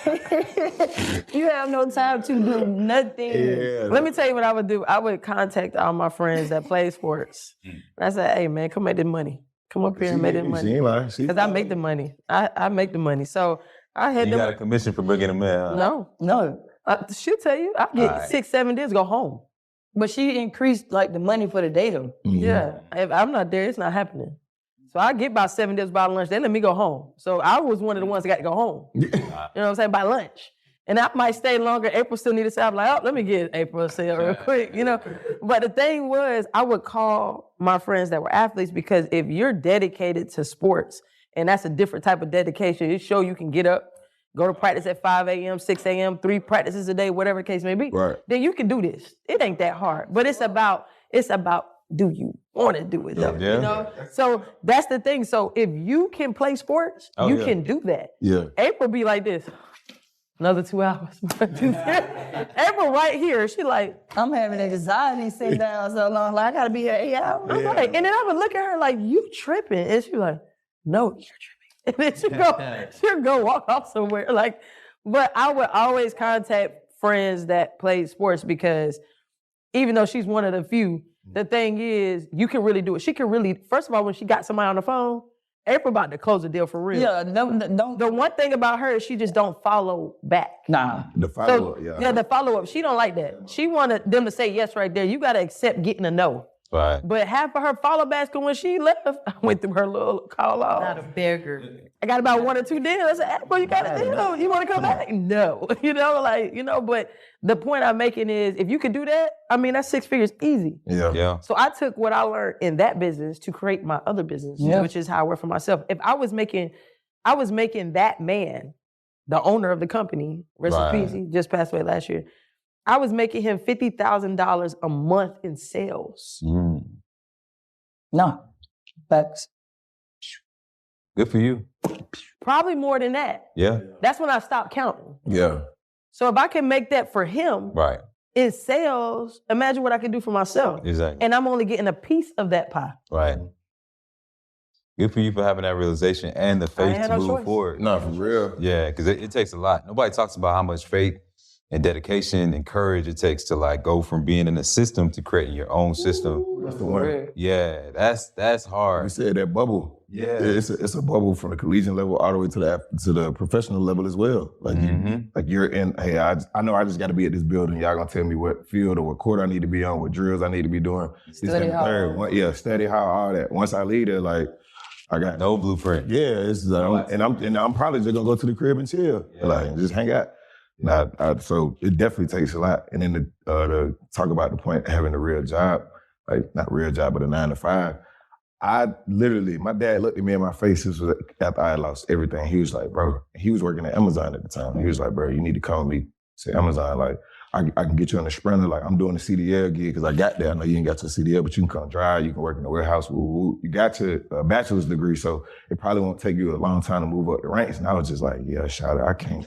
you have no time to do nothing. Yeah. Let me tell you what I would do. I would contact all my friends that play sports. And I said, hey, man, come make this money. Come up here and make this money. Because I make the money. I make the money. So I had You got a commission for bringing them in, huh? No. She'll tell you. I get 6-7 days, go home. But she increased like the money for the day though. Yeah. If I'm not there, it's not happening. So I get about 7 days by lunch. They let me go home. So I was one of the ones that got to go home. You know what I'm saying? By lunch. And I might stay longer. April still need to say, I'm like, oh, let me get April a sale real quick, you know? But the thing was, I would call my friends that were athletes because if you're dedicated to sports, and that's a different type of dedication, it show you can get up, go to practice at 5 a.m., 6 a.m., 3 practices a day, whatever the case may be. Right. Then you can do this. It ain't that hard. But it's about do you want to do it though? Yeah. You know? So that's the thing. So if you can play sports, you can do that. Yeah. April be like this. Another 2 hours. April right here, she like, I'm having anxiety sitting down so long. Like, I gotta be here 8 hours. I'm like, and then I would look at her like, you tripping. And she like, no, you're tripping. And then she'll go walk off somewhere. Like, but I would always contact friends that played sports because even though she's one of the few, the thing is, you can really do it. She can really, first of all, when she got somebody on the phone, April about to close the deal for real. Yeah, don't. The one thing about her is she just don't follow back. Nah. The follow-up, Yeah, the follow-up. She don't like that. She wanted them to say yes right there. You got to accept getting a no. Right. But half of her follow backs, when she left, I went through her little call off. Not a beggar. I got about 1 or 2 deals. I said, April, you got a deal. You want to come back? No. But the point I'm making is if you could do that, I mean, that's 6 figures easy. Yeah. So I took what I learned in that business to create my other business, which is how I work for myself. If I was making that man, the owner of the company, rest in peace, he just passed away last year. I was making him $50,000 a month in sales. No. Facts. Good for you. Probably more than that. Yeah. That's when I stopped counting. Yeah. So if I can make that for him Right. in sales, imagine what I can do for myself. Exactly. And I'm only getting a piece of that pie. Right. Good for you for having that realization and the faith had to no move choice. forward. No, for real. Yeah, because it takes a lot. Nobody talks about how much faith and dedication and courage it takes to like go from being in a system to creating your own system. That's the one. Yeah, that's hard. You said that bubble. Yeah. It's a bubble from the collegiate level all the way to the professional level as well. Like you're in. Hey, I know I just got to be at this building. Y'all gonna tell me what field or what court I need to be on, what drills I need to be doing. Study hard. Study hard, all that. Once I leave there, like I got No blueprint. Yeah, it's and I'm probably just gonna go to the crib and chill, like just hang out. So it definitely takes a lot. And then to talk about the point of having a real job, like not real job, but a 9 to 5. My dad looked at me in my face. This was after I had lost everything. He was like, bro, he was working at Amazon at the time. He was like, bro, you need to call me. Say, Amazon, like, I can get you on the Sprinter. Like, I'm doing a CDL gig because I got there. I know you ain't got your CDL, but you can come drive. You can work in the warehouse. You got your bachelor's degree, so it probably won't take you a long time to move up the ranks. And I was just like, yeah, shout out, I can't.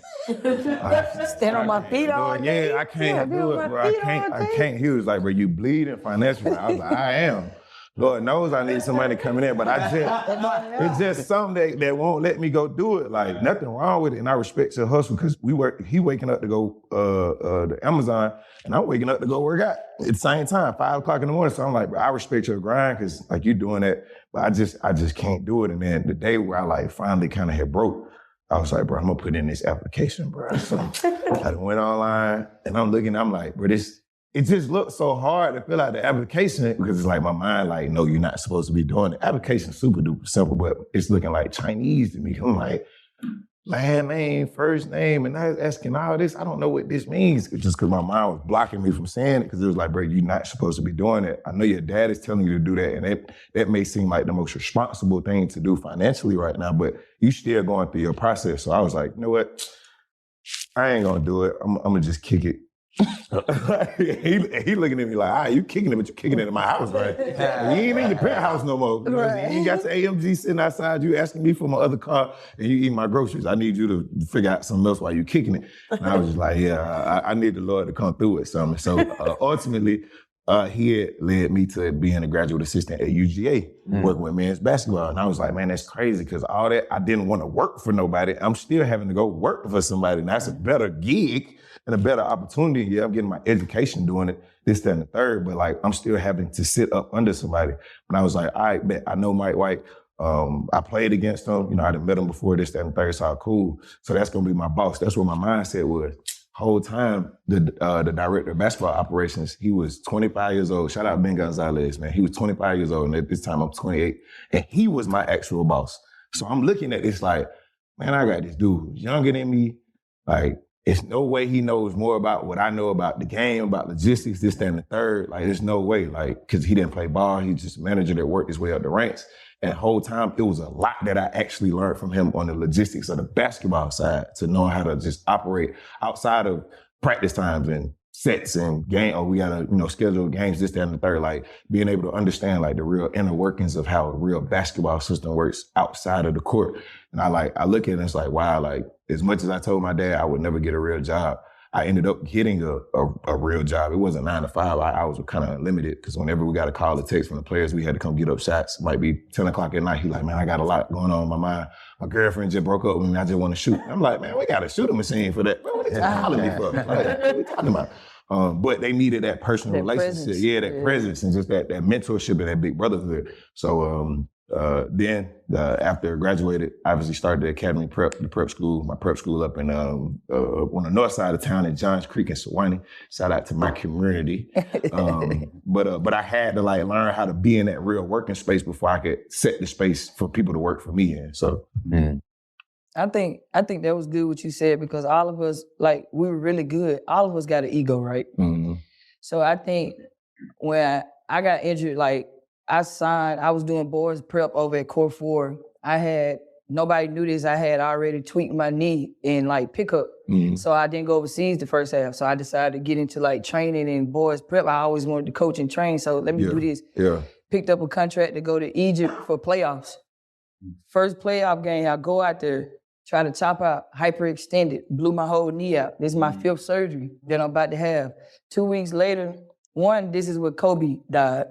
Stand on my feet all day. Yeah, I can't do it, bro. I can't. He was like, bro, you bleeding financially. I was like, I am. Lord knows I need somebody coming in, but it's just something that won't let me go do it. Like, nothing wrong with it, and I respect your hustle because he waking up to go to Amazon, and I'm waking up to go work out at the same time, 5 o'clock in the morning. So I'm like, bro, I respect your grind because like you doing that, but I just can't do it. And then the day where I like finally kind of had broke, I was like, bro, I'm gonna put in this application, bro. So I went online, and I'm like, bro, it just looks so hard to fill out the application because it's like my mind like, no, you're not supposed to be doing it. Application's super duper simple, but it's looking like Chinese to me. I'm like, last name, first name, and I was asking all this. I don't know what this means. It's just because my mind was blocking me from saying it because it was like, bro, you're not supposed to be doing it. I know your dad is telling you to do that, and that may seem like the most responsible thing to do financially right now, but you still going through your process. So I was like, you know what? I ain't gonna do it. I'm gonna just kick it. he looking at me like, you kicking it, but you kicking it in my house, right? You ain't in your penthouse no more. You ain't got the AMG sitting outside, you asking me for my other car, and you eating my groceries. I need you to figure out something else while you kicking it. And I was just like, I need the Lord to come through with something. So ultimately, he had led me to being a graduate assistant at UGA, working with men's basketball. And I was like, man, that's crazy, because all that, I didn't want to work for nobody. I'm still having to go work for somebody. And that's a better gig and a better opportunity. Yeah, I'm getting my education doing it, this, that, and the third, but like, I'm still having to sit up under somebody. And I was like, all right, bet, I know Mike White. I played against him. You know, I done met him before, this, that, and the third, so cool. So that's going to be my boss. That's what my mindset was. Whole time, the director of basketball operations, he was 25 years old. Shout out Ben Gonzalez, man. He was 25 years old, and at this time I'm 28. And he was my actual boss. So I'm looking at this like, man, I got this dude who's younger than me. Like, it's no way he knows more about what I know about the game, about logistics, this, that, and the third. Like, there's no way, like, because he didn't play ball. He's just a manager that worked his way up the ranks. And the whole time, it was a lot that I actually learned from him on the logistics of the basketball side, to know how to just operate outside of practice times and sets and game. Oh, we gotta, schedule games, this, that, and the third. Like, being able to understand like the real inner workings of how a real basketball system works outside of the court. And I look at it and it's like, wow, like, as much as I told my dad I would never get a real job, I ended up getting a real job. It wasn't 9 to 5. I was kind of limited, because whenever we got a call or text from the players, we had to come get up shots. It might be 10 o'clock at night. He like, man, I got a lot going on in my mind. My girlfriend just broke up with me. I just want to shoot. I'm like, man, we got a shooting machine for that. What are you calling me for? Like, what are you talking about? But they needed that personal relationship. Presence. Yeah, that presence and just that mentorship and that big brotherhood. So then after I graduated, obviously started the academy prep, my prep school up in on the north side of town in Johns Creek and Sewanee. Shout out to my community. But I had to like learn how to be in that real working space before I could set the space for people to work for me in. So I think that was good what you said, because all of us, like, we were really good. All of us got an ego, right? Mm-hmm. So I think when I got injured, like, I was doing boys prep over at Core 4. Nobody knew this, I had already tweaked my knee in like pickup. Mm-hmm. So I didn't go overseas the first half. So I decided to get into like training and boys prep. I always wanted to coach and train, so let me do this. Yeah. Picked up a contract to go to Egypt for playoffs. First playoff game, I go out there, try to chop out, hyperextended, blew my whole knee out. This is my 5th surgery that I'm about to have. 2 weeks later, this is where Kobe died.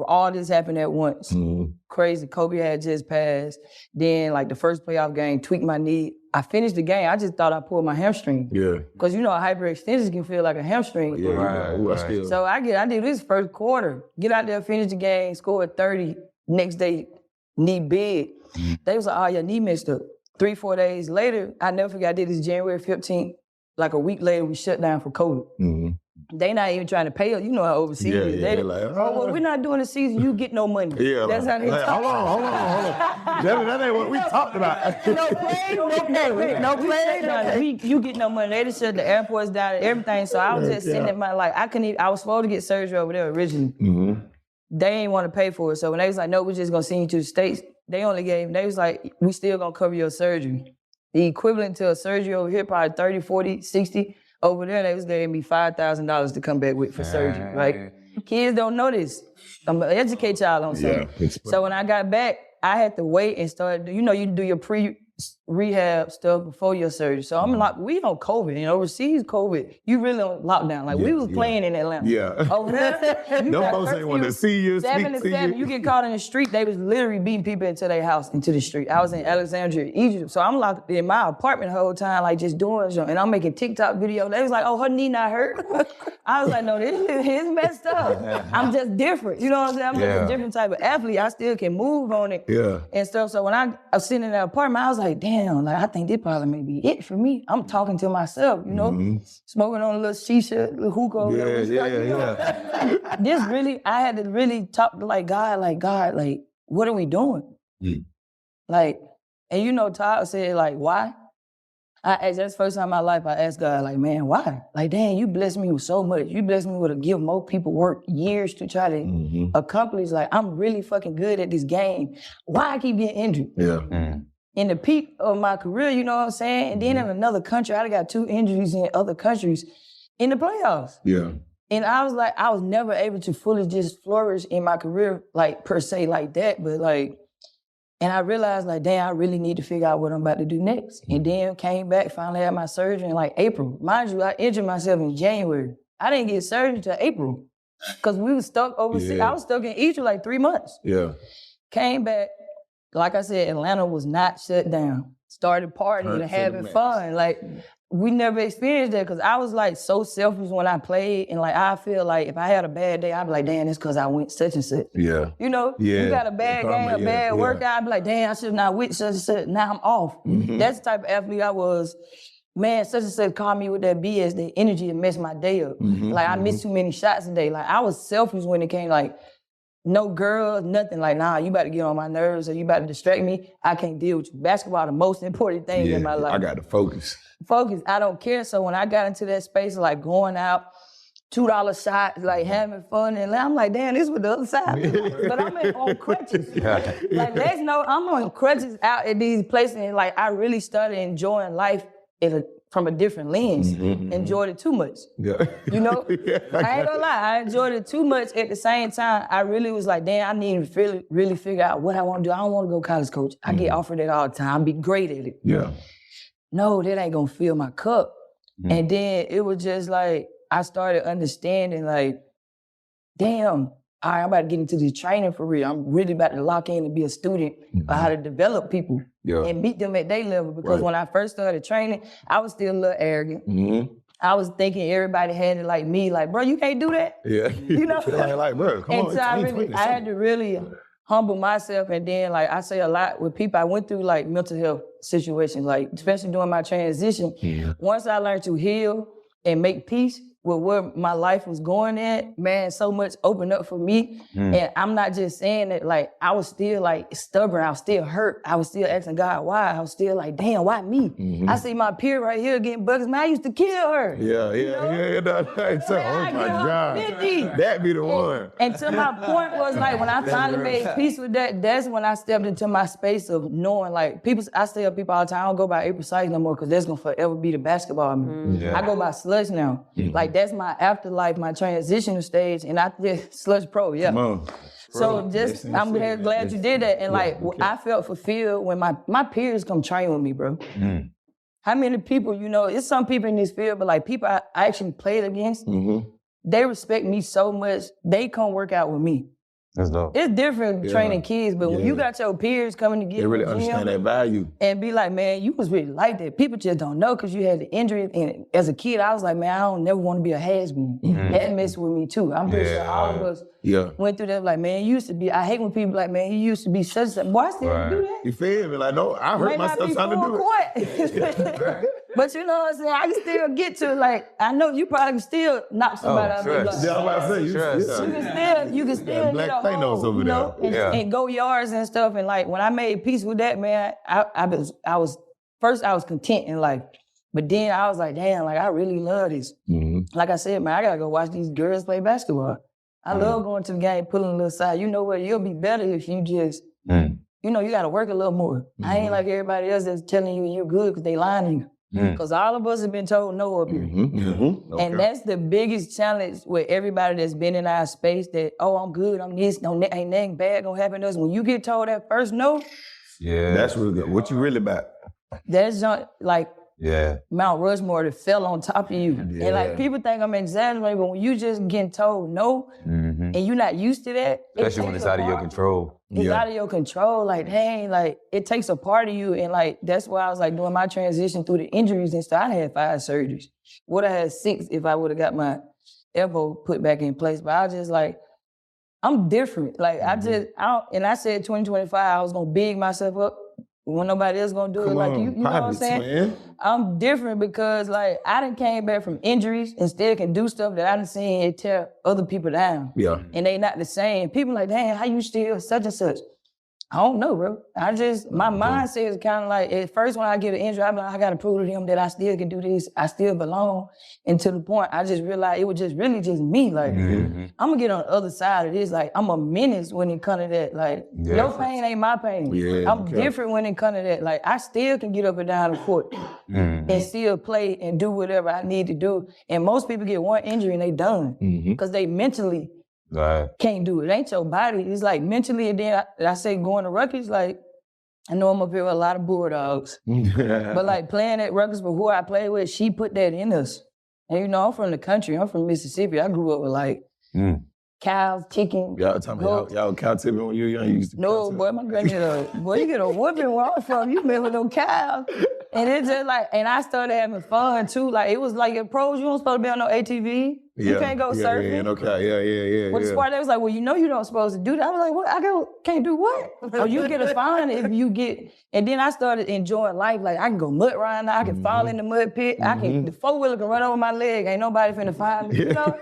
All this happened at once. Mm-hmm. Crazy. Kobe had just passed. Then, like, the first playoff game, tweaked my knee. I finished the game. I just thought I pulled my hamstring. Yeah. Because, a hyperextension can feel like a hamstring. Yeah, right. So I did this first quarter. Get out there, finish the game, scored 30. Next day, knee big. Mm-hmm. They was like, oh, your knee messed up. 3-4 days later, I never forget, I did this January 15th. Like a week later, we shut down for COVID. Mm-hmm. They not even trying to pay us. You know how overseas is. They like, well, we're not doing the season. You get no money. Yeah, that's how they talk. Hold on. That ain't what we talked about. No play. You get no money. They just shut the airports down and everything. So I was just sitting at my, like, I was supposed to get surgery over there originally. Mm-hmm. They ain't want to pay for it. So when they was like, no, we're just going to send you to the States, they was like, we still going to cover your surgery. The equivalent to a surgery over here, probably 30, 40, 60. Over there, they was giving me $5,000 to come back with for surgery, right? Kids don't know this. I'm gonna educate y'all on something. Yeah, so when I got back, I had to wait and start, you do your pre-rehab stuff before your surgery. So I'm like, we on COVID, overseas COVID, you really on lockdown. Like, we was playing in Atlanta. Yeah. Over there, no folks ain't want to see you, 7 to 7, you get caught in the street, they was literally beating people into their house, into the street. I was in Alexandria, Egypt. So I'm locked in my apartment the whole time, like, just doing something. And I'm making TikTok videos. They was like, oh, her knee not hurt. I was like, no, this is messed up. I'm just different. You know what I'm saying? I'm just a different type of athlete. I still can move on it and stuff. So when I was sitting in that apartment, I was like, damn, like, I think this probably may be it for me. I'm talking to myself, smoking on a little shisha, a little hookah. This really, I had to really talk to God, what are we doing? Mm. Like, and Todd said, like, why? That's the first time in my life I asked God, like, man, why? Like, dang, you blessed me with so much. You blessed me with to give more people work years to try to accomplish. Like, I'm really fucking good at this game. Why I keep getting injured? Yeah. Mm. In the peak of my career, you know what I'm saying? And then in another country, I got 2 injuries in other countries in the playoffs. Yeah. And I was like, I was never able to fully just flourish in my career, like, per se, like that. But, like, and I realized, like, damn, I really need to figure out what I'm about to do next. And then came back, finally had my surgery in, like, April. Mind you, I injured myself in January. I didn't get surgery till April. Because we was stuck overseas. Yeah. I was stuck in Egypt like 3 months. Yeah. Came back, like I said, Atlanta was not shut down. Started partying and having fun. Like, we never experienced that because I was like so selfish when I played, and like I feel like if I had a bad day, I'd be like, damn, it's because I went such and such. Yeah. You know, you got a bad game, a bad workout, I'd be like, damn, I should not went such and such. Now I'm off. That's the type of athlete I was. Man, such and such called me with that BS, the energy that messed my day up. Like I missed too many shots a day. Like I was selfish when it came like, no girls, nothing. Like, nah, you about to get on my nerves or you about to distract me. I can't deal with you. Basketball, the most important thing in my life. I got to focus. Focus, I don't care. So when I got into that space, like going out, $2 shots, like having fun, and I'm like, damn, this was the other side. But I'm on crutches. Like, let's know I'm on crutches out at these places, and like I really started enjoying life from a different lens. Enjoyed it too much. Yeah. You know? I ain't gonna lie, I enjoyed it too much. At the same time, I really was like, damn, I need to really figure out what I want to do. I don't want to go college coach. I get offered that all the time. I'll be great at it. Yeah. No, that ain't gonna fill my cup. And then it was just like, I started understanding like, damn, all right, I'm about to get into this training for real. I'm really about to lock in and be a student of how to develop people and meet them at their level. Because when I first started training, I was still a little arrogant. I was thinking everybody had it like me, like, bro, you can't do that. Yeah. You know? like, bro, come on. So I had to really humble myself. And then like I say a lot with people, I went through like mental health situations, like especially during my transition. Once I learned to heal and make peace with where my life was going at, man, so much opened up for me. And I'm not just saying that, like, I was still like stubborn, I was still hurt, I was still asking God why, I was still like, damn, why me? I see my peer right here getting buckets, man, I used to kill her. Yeah. Oh my God. That be the one. And to my point was like, when I finally made peace with that, that's when I stepped into my space of knowing, like, I tell people all the time, I don't go by April Sykes no more because that's gonna forever be the basketball of me. I go by Slush now. Like, that's my afterlife, my transitional stage, and I did Slush Pro, Come on. So just, I'm glad you did that. And like, I felt fulfilled when my peers come train with me, bro. How many people, you know, it's some people in this field, but like people I actually played against, they respect me so much, they come work out with me. That's dope. It's different training kids, but when you got your peers coming to get they really understand that value. And be like, man, you was really like that. People just don't know because you had the injury. And as a kid, I was like, man, I don't never want to be a has-been. That messed with me too. I'm pretty sure all of us went through that. Like, man, you used to be, I hate when people like, man, you used to be such and such. Boy, I still do that. You feel me? Like, no, I hurt myself trying to do it. But you know what I'm saying? I can still get to, like, I know you probably can still knock somebody out of the block. Yeah, I'm about to say, you can still Black get a Thanos hole, over you know, there. and go yards and stuff. And like, when I made peace with that, man, I was content in life. But then I was like, damn, like, I really love this. Like I said, man, I gotta go watch these girls play basketball. I love going to the game, pulling a little side. You know what? You'll be better if you just, you know, you gotta work a little more. I ain't like everybody else that's telling you you're good because they lying to you. Because all of us have been told no up here. And that's the biggest challenge with everybody that's been in our space that, oh, I'm good, I'm this, ain't nothing bad gonna happen to us. When you get told that first no, that's really good. What you really about? That's like Mount Rushmore that fell on top of you. And like people think I'm exaggerating, but when you just getting told no, and you're not used to that. Especially when it's out of your control. It's out of your control. Like, dang, like it takes a part of you. And like, that's why I was like doing my transition through the injuries and stuff. I had 5 surgeries. Would have had 6 if I would have got my elbow put back in place. But I was just like, I'm different. Like I said 2025, I was gonna big myself up when nobody else gonna do it. Like you know what I'm saying? Man. I'm different because like I done came back from injuries and still can do stuff that I done seen it tear other people down. And they not the same. People like, damn, how you still such and such? I don't know, bro. My mindset is kind of like, at first when I get an injury, I'm like, I gotta prove to them that I still can do this. I still belong. And to the point, I just realized it was just really just me. Like, I'm gonna get on the other side of this. Like, I'm a menace when it comes to that. Like, your pain ain't my pain. I'm different when it comes to that. Like, I still can get up and down the court and still play and do whatever I need to do. And most people get one injury and they done because they mentally can't do it. It ain't your body. It's like mentally, and then I say going to Rutgers, like, I know I'm up here with a lot of Bulldogs. But like playing at Rutgers with who I play with, she put that in us. And you know, I'm from the country. I'm from Mississippi. I grew up with like cows, chicken. Y'all tell me, y'all cow tipping when you were young? You used to No, boy, my granddad, boy, you get a whooping where I'm from. You remember them cows. And it's just like, and I started having fun too. Like, it was like at pros, you don't supposed to be on no ATV. You can't go surfing. Yeah, okay, With the sport, they was like, well, you know you don't supposed to do that. I was like, what? Can't do what? Oh, you get a fine if you get, and then I started enjoying life. Like, I can go mud riding, I can fall in the mud pit, I can, the four-wheeler can run over my leg, ain't nobody finna find me, you know?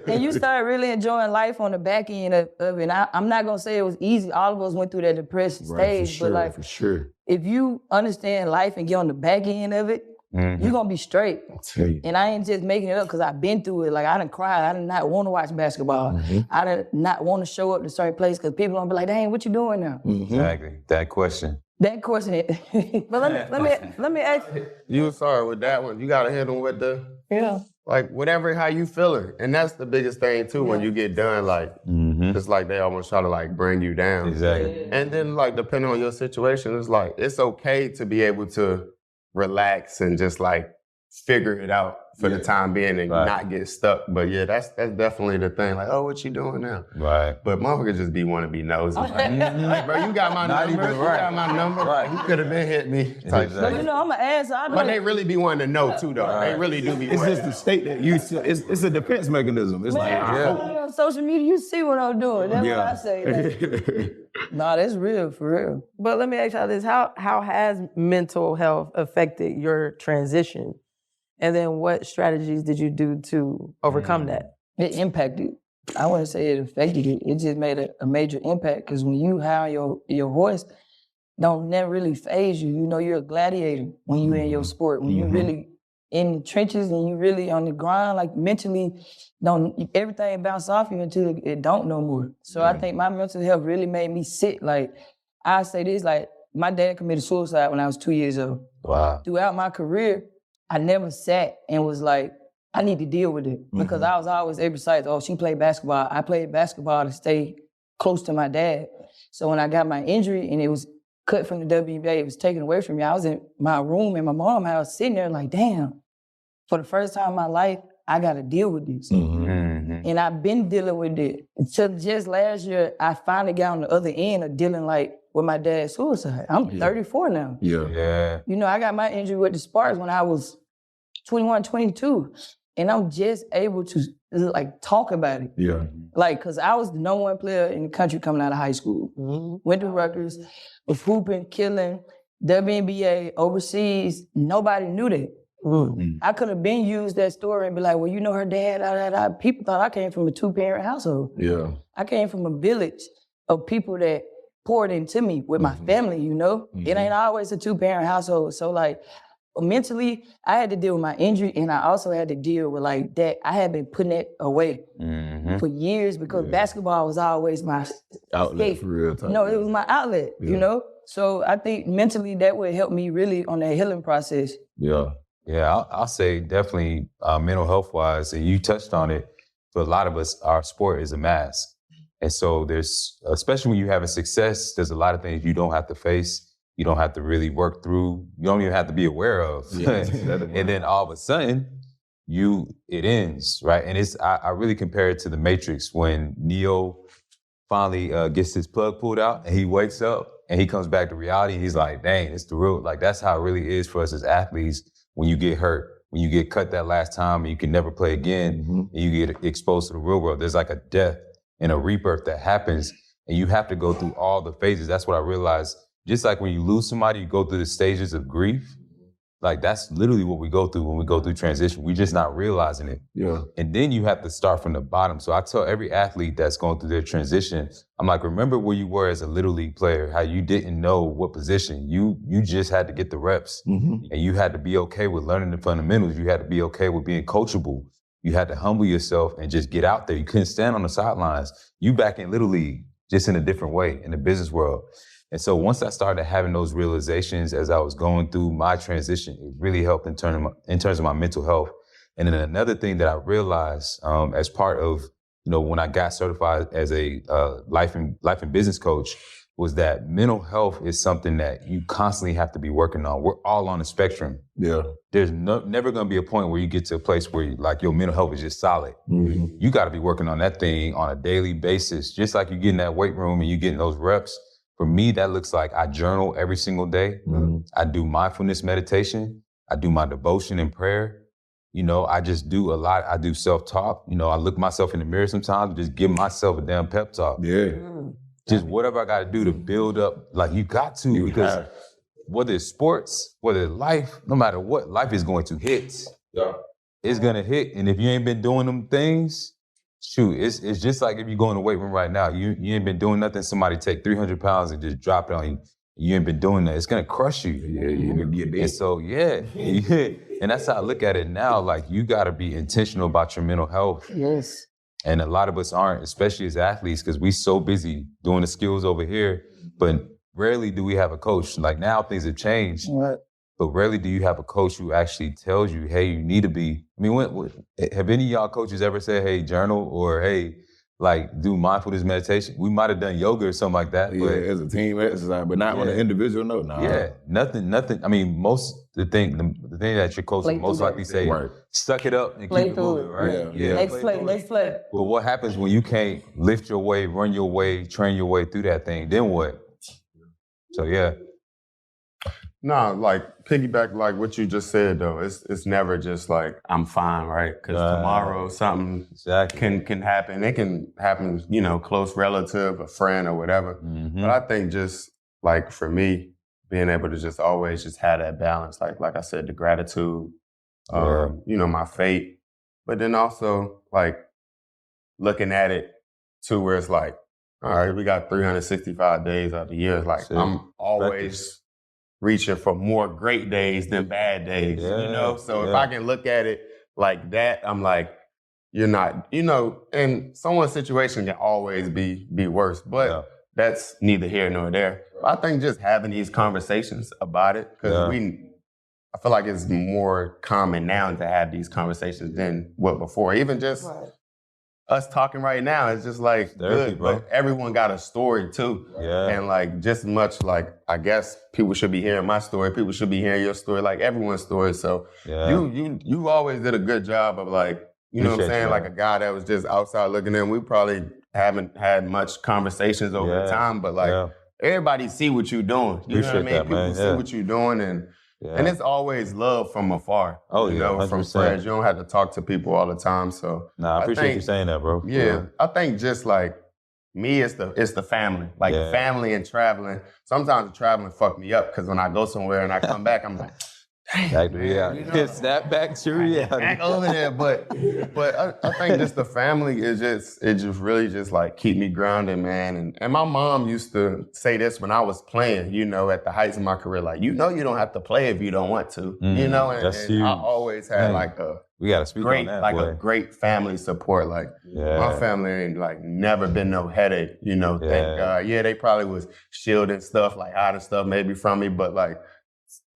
And you start really enjoying life on the back end of it. And I'm not gonna say it was easy. All of us went through that depression stage, but like, for sure. If you understand life and get on the back end of it, you're gonna be straight. I'll tell you. And I ain't just making it up because I've been through it. Like, I done cried. I did not want to watch basketball. I did not want to show up to certain places because people gonna be like, dang, what you doing now? Exactly. That question. That question is, But let me ask you. You sorry with that one. You gotta hit them with the like whatever how you feeling. And that's the biggest thing too when you get done, like it's like they almost try to like bring you down. Exactly. And then like depending on your situation, it's like it's okay to be able to relax and just like figure it out for the time being and not get stuck. But yeah, that's definitely the thing. Like, oh, what you doing now? Right. But motherfuckers just want to be nosy. Like, bro, you got my number. You got my number. Right. You could have been hit me. Type but you know, I'm an ass. But they really be wanting to know too, though. They really do be. It's just the state that it's a defense mechanism. It's like, on social media, you see what I'm doing. That's what I say. Like, nah, that's real, for real. But let me ask y'all this. How has mental health affected your transition? And then what strategies did you do to overcome that? It impacted. I wouldn't say it affected it. It just made a major impact because when you have your voice, don't never really phase you. You know, you're a gladiator when you're in your sport. When you really in the trenches and you really on the grind, like mentally, everything bounce off you until it don't no more. So I think my mental health really made me sick. Like, I say this, like, my dad committed suicide when I was 2 years old. Wow. Throughout my career, I never sat and was like, I need to deal with it. Because I was always April Sykes. Oh, she played basketball. I played basketball to stay close to my dad. So when I got my injury and it was cut from the WNBA, it was taken away from me, I was in my room in my mom's house sitting there like, damn, for the first time in my life, I got to deal with this. And I've been dealing with it. Until just last year, I finally got on the other end of dealing like with my dad's suicide. I'm 34 now. Yeah. You know, I got my injury with the Sparks when I was 21, 22. And I'm just able to like talk about it. Yeah. Like, cause I was the #1 player in the country coming out of high school. Went to Rutgers, was hooping, killing, WNBA, overseas. Nobody knew that. I could have been used that story and be like, well, you know her dad, People thought I came from a 2-parent household. Yeah. I came from a village of people that poured into me with my family, you know? It ain't always a 2-parent household. So like, mentally, I had to deal with my injury and I also had to deal with like that. I had been putting it away for years because basketball was always my outlet escape. for real time. No, it was my outlet, you know? So I think mentally that would help me really on that healing process. Yeah, I'll say definitely mental health-wise, and you touched on it, for a lot of us, our sport is a mask. And so there's, especially when you're having success, there's a lot of things you don't have to face, you don't have to really work through, you don't even have to be aware of. And then all of a sudden, it ends, right? And I really compare it to the Matrix when Neo finally gets his plug pulled out and he wakes up and he comes back to reality and he's like, dang, it's the real, like that's how it really is for us as athletes. When you get hurt, when you get cut that last time and you can never play again, and you get exposed to the real world, there's like a death and a rebirth that happens, and you have to go through all the phases. That's what I realized. Just like when you lose somebody, you go through the stages of grief. Like that's literally what we go through when we go through transition. We're just not realizing it. Yeah. And then you have to start from the bottom. So I tell every athlete that's going through their transition, I'm like, remember where you were as a little league player, how you didn't know what position. You just had to get the reps. And you had to be okay with learning the fundamentals. You had to be okay with being coachable. You had to humble yourself and just get out there. You couldn't stand on the sidelines. You back in little league, just in a different way in the business world. And so once I started having those realizations as I was going through my transition, it really helped in terms of my mental health. And then another thing that I realized as part of, when I got certified as a life and business coach, was that mental health is something that you constantly have to be working on. We're all on the spectrum. Yeah. There's never going to be a point where you get to a place where your mental health is just solid. Mm-hmm. You got to be working on that thing on a daily basis. Just like you get in that weight room and you getting those reps. For me, that looks like I journal every single day. Mm-hmm. I do mindfulness meditation. I do my devotion and prayer. I just do a lot. I do self-talk. I look myself in the mirror sometimes and just give myself a damn pep talk. Yeah. Just whatever I got to do to build up. Like, you got to, because whether it's sports, whether it's life, no matter what, life is going to hit. Yeah. It's going to hit. And if you ain't been doing them things, shoot, it's just like if you go in the weight room right now, you ain't been doing nothing, somebody take 300 pounds and just drop it on you. You ain't been doing that. It's going to crush you. Yeah, you're going to get And so, yeah. And that's how I look at it now. Like, you got to be intentional about your mental health. Yes. And a lot of us aren't, especially as athletes, because we so busy doing the skills over here, but rarely do we have a coach. Like, now things have changed, Right. but rarely do you have a coach who actually tells you, hey, you need to be, have any of y'all coaches ever said, hey, journal, or hey, like, do mindfulness meditation? We might have done yoga or something like that. Yeah, as a team exercise, but not on an individual note. Nah. Yeah, nothing. The thing that your coach will most likely say, suck it up and Play keep it through moving, it. right? Yeah. Next play. But what happens when you can't lift your way, run your way, train your way through that thing? Then what? So, yeah. No, like, piggyback like what you just said, though. It's never just like, I'm fine, right? Because tomorrow something can happen. It can happen, close relative, a friend or whatever. Mm-hmm. But I think just like for me, being able to just always just have that balance, like I said, the gratitude, my faith, but then also like looking at it too, where it's like, all right, we got 365 days out of the year. It's like, I'm always reaching for more great days than bad days, So if I can look at it like that, I'm like, you're not, and someone's situation can always be worse, but that's neither here nor there. I think just having these conversations about it, because I feel like it's more common now to have these conversations than what before. Even just us talking right now, it's just like therapy, good, bro. but everyone got a story too. Yeah. And like just much like, I guess people should be hearing my story, people should be hearing your story, like everyone's story. So you always did a good job of like, you know what I'm saying? Like a guy that was just outside looking in. We probably haven't had much conversations over time, but like everybody see what you're doing. You know what I mean? That, people see what you're doing, and it's always love from afar. Oh, you yeah, know, from 100%. friends. You don't have to talk to people all the time. So I appreciate you saying that, bro. Yeah, I think just like me, it's the family. Like family and traveling. Sometimes the traveling fuck me up because when I go somewhere and I come back, I'm like, back to reality. Snap back to reality. Back over there, but I think just the family is just really just like keep me grounded, man. And my mom used to say this when I was playing, at the heights of my career, like, you don't have to play if you don't want to, and I always had like we gotta speak great, on that, like boy. a great family support. Like my family ain't like never been no headache, thank God. Yeah, they probably was shielding stuff, like hiding stuff maybe from me, but like,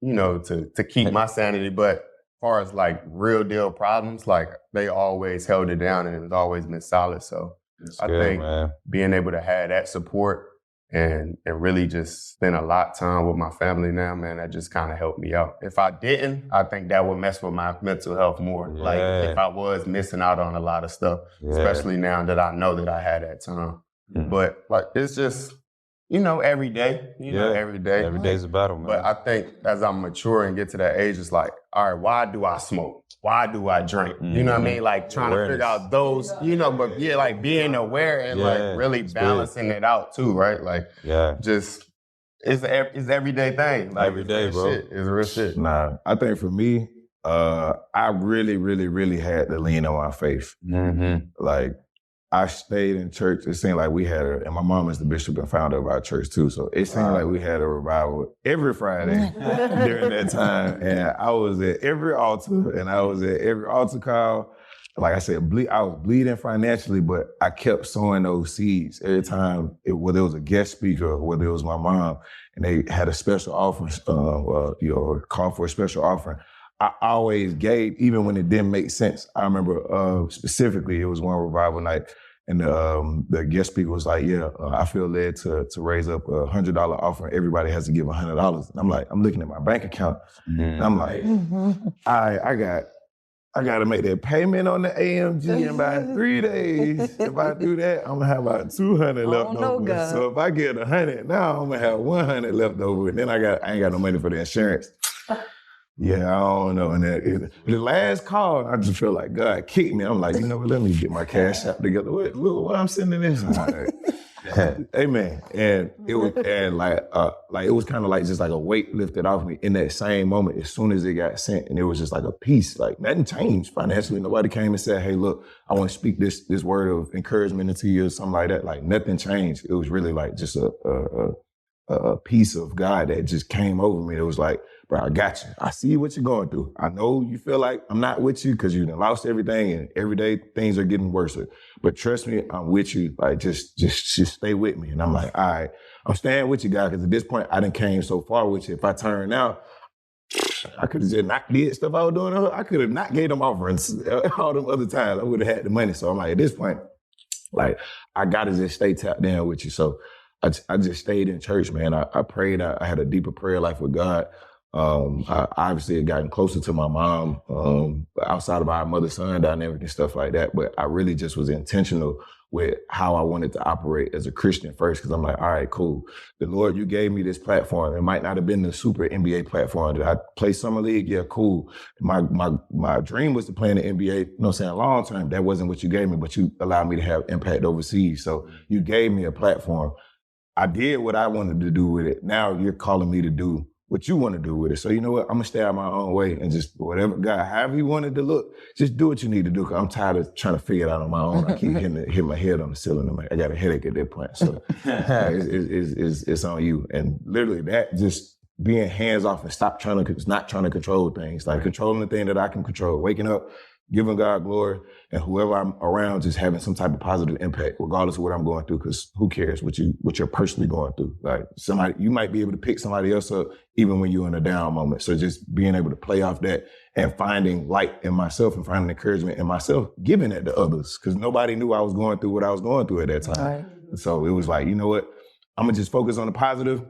to keep my sanity. But as far as like real deal problems, like they always held it down and it's always been solid. So I think being able to have that support and really just spend a lot of time with my family now, man, that just kind of helped me out. If I didn't, I think that would mess with my mental health more. Yeah. Like if I was missing out on a lot of stuff, especially now that I know that I had that time. But like, it's just, every day, every day. Every day's a battle, man. But I think as I mature and get to that age, it's like, all right, why do I smoke? Why do I drink? You know what I mean? Like trying to figure out those, but like being aware and like really balancing it out too, right? Like just, it's an everyday thing. Like, every day, bro. It's real shit. Nah, I think for me, I really, really, really had to lean on my faith. Like, I stayed in church. It seemed like we had and my mom is the bishop and founder of our church too. So it seemed like we had a revival every Friday during that time. And I was at every altar and I was at every altar call. Like I said, I was bleeding financially, but I kept sowing those seeds every time, whether it was a guest speaker or whether it was my mom, and they had a special offering, call for a special offering. I always gave, even when it didn't make sense. I remember specifically, it was one revival night, And the guest speaker was like, I feel led to raise up $100 offer. Everybody has to give $100. And I'm like, I'm looking at my bank account. And I'm like, I got to make that payment on the AMG in about 3 days. If I do that, I'm going to have about 200 left over. So if I get 100 now, I'm going to have 100 left over. And then I ain't got no money for the insurance. Yeah, I don't know. And the last call, I just feel like God kicked me. I'm like, you know what, let me get my cash out together. What I'm sending this? Amen. And it was it was kind of like just like a weight lifted off me in that same moment as soon as it got sent. And it was just like a peace. Like nothing changed financially. Nobody came and said, hey, look, I want to speak this word of encouragement into you or something like that. Like nothing changed. It was really like just a piece of God that just came over me. It was like, bro, I got you. I see what you're going through. I know you feel like I'm not with you because you done lost everything and every day things are getting worse. But trust me, I'm with you. Like, just stay with me. And I'm like, all right, I'm staying with you, God, because at this point, I done came so far with you. If I turn now, I could have just not did stuff I was doing. I could have not gave them offerings all them other times. I would have had the money. So I'm like, at this point, like, I got to just stay tapped down with you. So I just stayed in church, man. I prayed. I had a deeper prayer life with God. I obviously had gotten closer to my mom outside of our mother-son dynamic and stuff like that. But I really just was intentional with how I wanted to operate as a Christian first, because I'm like, all right, cool. The Lord, you gave me this platform. It might not have been the super NBA platform. Did I play summer league? Yeah, cool. My dream was to play in the NBA, you know what I'm saying, long term. That wasn't what you gave me, but you allowed me to have impact overseas. So you gave me a platform. I did what I wanted to do with it. Now you're calling me to do what you want to do with it. So you know what? I'm going to stay out my own way and just whatever, God, however you want it to look, just do what you need to do. Cause I'm tired of trying to figure it out on my own. I keep hitting my head on the ceiling. I got a headache at that point. So it's on you. And literally that just being hands off and not trying to control things, like controlling the thing that I can control, waking up, giving God glory, and whoever I'm around just having some type of positive impact, regardless of what I'm going through, because who cares what you're personally going through? Like somebody, you might be able to pick somebody else up even when you're in a down moment. So just being able to play off that and finding light in myself and finding encouragement in myself, giving it to others, because nobody knew I was going through what I was going through at that time. Right. So it was like, you know what? I'm gonna just focus on the positive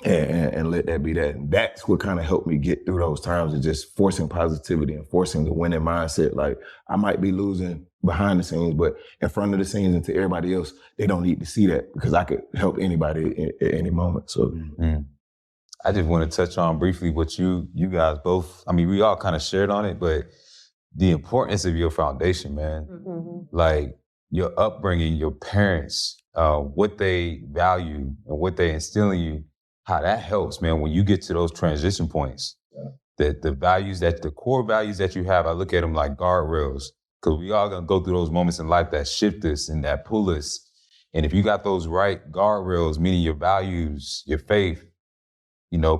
and let that be that. And that's what kind of helped me get through those times of just forcing positivity and forcing the winning mindset. Like I might be losing behind the scenes, but in front of the scenes and to everybody else, they don't need to see that because I could help anybody at any moment. So I just want to touch on briefly what you guys both, I mean, we all kind of shared on it, but the importance of your foundation, man. Mm-hmm. Like your upbringing, your parents, what they value and what they instill in you, how that helps, man, when you get to those transition points. Yeah. The values the core values that you have, I look at them like guardrails, because we all gonna go through those moments in life that shift us and that pull us. And if you got those right guardrails, meaning your values, your faith,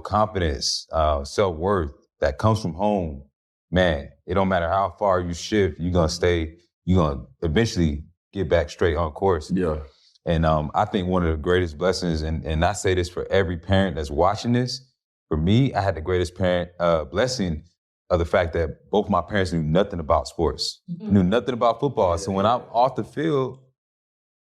confidence, self-worth that comes from home, man, it don't matter how far you shift, you're gonna eventually get back straight on course. Yeah. And I think one of the greatest blessings, and I say this for every parent that's watching this, for me, I had the greatest blessing of the fact that both my parents knew nothing about sports, knew nothing about football. So when I'm off the field,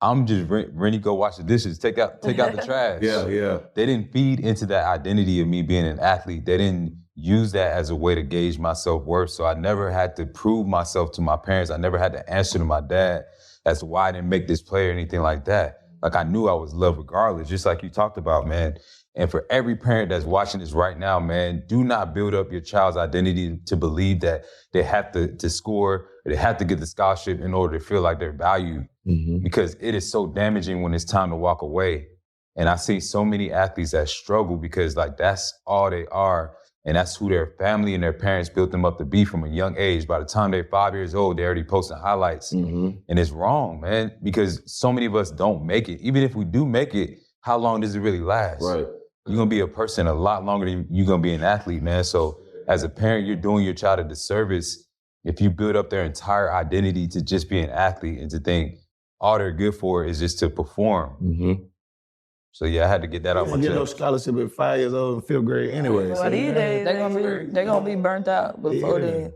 I'm just, Rennie, go wash the dishes, take out the trash. Yeah. They didn't feed into that identity of me being an athlete. They didn't use that as a way to gauge my self-worth. So I never had to prove myself to my parents. I never had to answer to my dad as to why I didn't make this play or anything like that. Like I knew I was loved regardless, just like you talked about, man. And for every parent that's watching this right now, man, do not build up your child's identity to believe that they have to score, or they have to get the scholarship in order to feel like they're valued. Mm-hmm. Because it is so damaging when it's time to walk away. And I see so many athletes that struggle because like that's all they are. And that's who their family and their parents built them up to be from a young age. By the time they're 5 years old, they're already posting highlights. Mm-hmm. And it's wrong, man, because so many of us don't make it. Even if we do make it, how long does it really last? Right. You're going to be a person a lot longer than you're going to be an athlete, man. So as a parent, you're doing your child a disservice if you build up their entire identity to just be an athlete and to think all they're good for is just to perform. Mm-hmm. So yeah, I had to get that out my chest. You get no scholarship at 5 years old in 5th grade anyway. Well, these days, they're gonna be burnt out before then.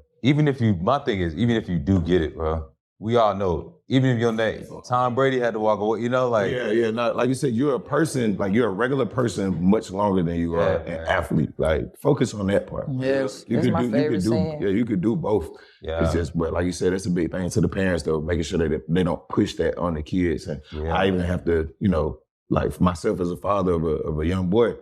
My thing is, even if you do get it, bro, we all know, even if your name, Tom Brady had to walk away, you know, like. Yeah, no, like you said, you're a person, like you're a regular person much longer than you are an athlete. Like, focus on that part. Yes, that's my favorite saying. Yeah, you could do both. Yeah. It's just, but like you said, that's a big thing to the parents though, making sure that they don't push that on the kids. And I even have to, you know, like for myself as a father of a young boy,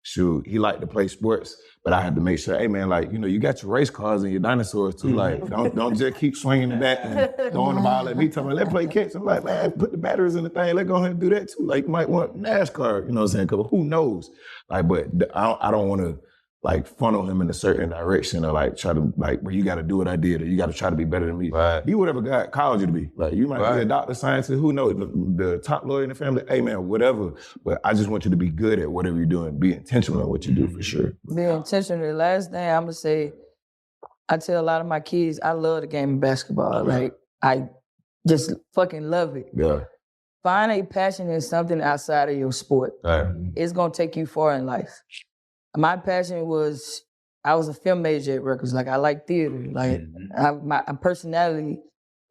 shoot, he liked to play sports, but I had to make sure, hey man, like, you know, you got your race cars and your dinosaurs too. Like, don't just keep swinging the bat and throwing the ball at me. Telling me, let's play catch. I'm like, man, put the batteries in the thing. Let's go ahead and do that too. Like, you might want NASCAR, you know what I'm saying? Because who knows? Like, but I don't want to like funnel him in a certain direction or like try to like, well, you got to do what I did or you got to try to be better than me. Right. Be whatever God called you to be. Like, you might be a doctor, scientist, who knows? The top lawyer in the family, hey man, whatever. But I just want you to be good at whatever you're doing. Be intentional in what you do for sure. Be intentional. The last thing I'm gonna say, I tell a lot of my kids, I love the game of basketball. Like, I just fucking love it. Yeah. Find a passion in something outside of your sport. Right. It's gonna take you far in life. My passion was, I was a film major at Rutgers. Like, I like theater. Like, my personality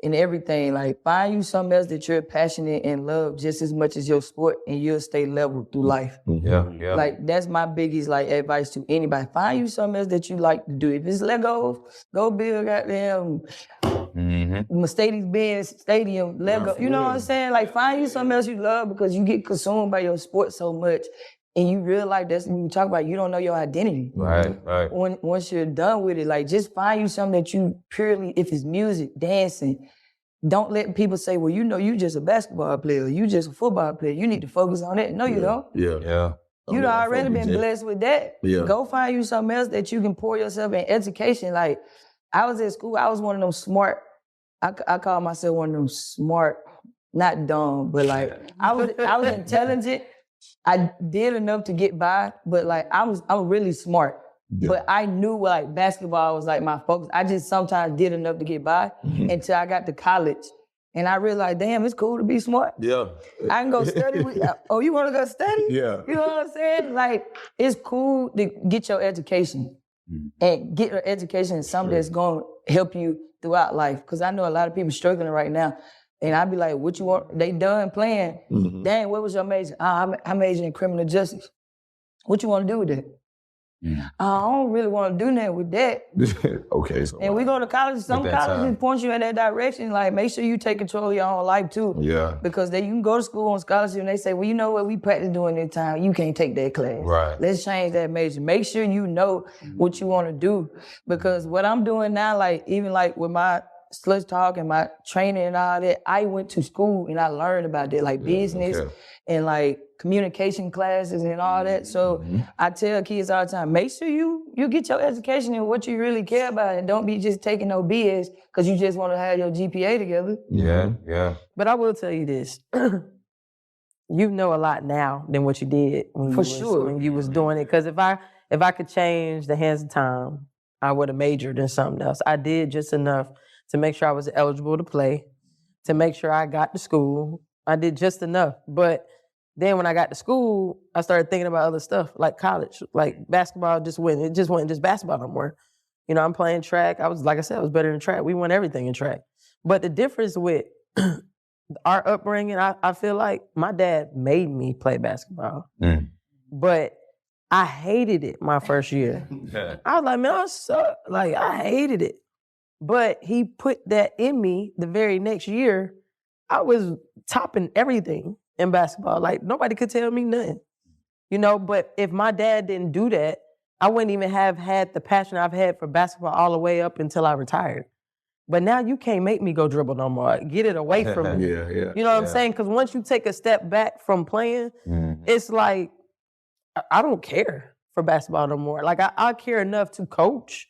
and everything. Like, find you something else that you're passionate and love just as much as your sport, and you'll stay level through life. Yeah. Like, that's my biggest like advice to anybody. Find you something else that you like to do. If it's Legos, go build goddamn Mercedes-Benz stadium, Lego. You know what I'm saying? Like, find you something else you love, because you get consumed by your sport so much. And you realize that's when you talk about, you don't know your identity. Right. Once you're done with it, like, just find you something that you purely, if it's music, dancing, don't let people say, well, you know, you just a basketball player, you just a football player. You need to focus on it. No, you don't. Yeah. You've already been blessed with that. Yeah. Go find you something else that you can pour yourself in. Education. Like, I was at school, I was one of them smart, I call myself one of them smart, not dumb, but like, I was intelligent. I did enough to get by, but like, I'm really smart. Yeah. But I knew like basketball was like my focus. I just sometimes did enough to get by until I got to college. And I realized, damn, it's cool to be smart. Yeah. I can go study with, oh, you want to go study? Yeah. You know what I'm saying? Like, it's cool to get your education and get your education in something that's going to help you throughout life. Because I know a lot of people struggling right now. And I'd be like, what you want? They done playing. Dang, what was your major? I majored in criminal justice. What you want to do with that? I don't really want to do nothing with that. Okay. So and we go to college. Some colleges point you in that direction. Like, make sure you take control of your own life too. Yeah. Because you can go to school on scholarship and they say, well, you know what? We practice doing this time. You can't take that class. Right. Let's change that major. Make sure you know what you want to do. Because what I'm doing now, like, even like with my slush talk and my training and all that, I went to school and I learned about that, like business and like communication classes and all that. So I tell kids all the time, make sure you get your education in what you really care about, and don't be just taking no BS because you just want to have your GPA together. Yeah. But I will tell you this. You know a lot now than what you did when you was doing it. Because if I could change the hands of time, I would have majored in something else. I did just enough to make sure I was eligible to play, to make sure I got to school. I did just enough. But then when I got to school, I started thinking about other stuff, like college. Like basketball it just wasn't just basketball no more. You know, I'm playing track. I was better in track. We won everything in track. But the difference with our upbringing, I feel like my dad made me play basketball. But I hated it my first year. I was like, man, I suck. Like, I hated it. But he put that in me the very next year. I was topping everything in basketball. Like, nobody could tell me nothing. You know, but if my dad didn't do that, I wouldn't even have had the passion I've had for basketball all the way up until I retired. But now you can't make me go dribble no more. Get it away from me. Yeah. You know what I'm saying? Because once you take a step back from playing, it's like, I don't care for basketball no more. Like, I care enough to coach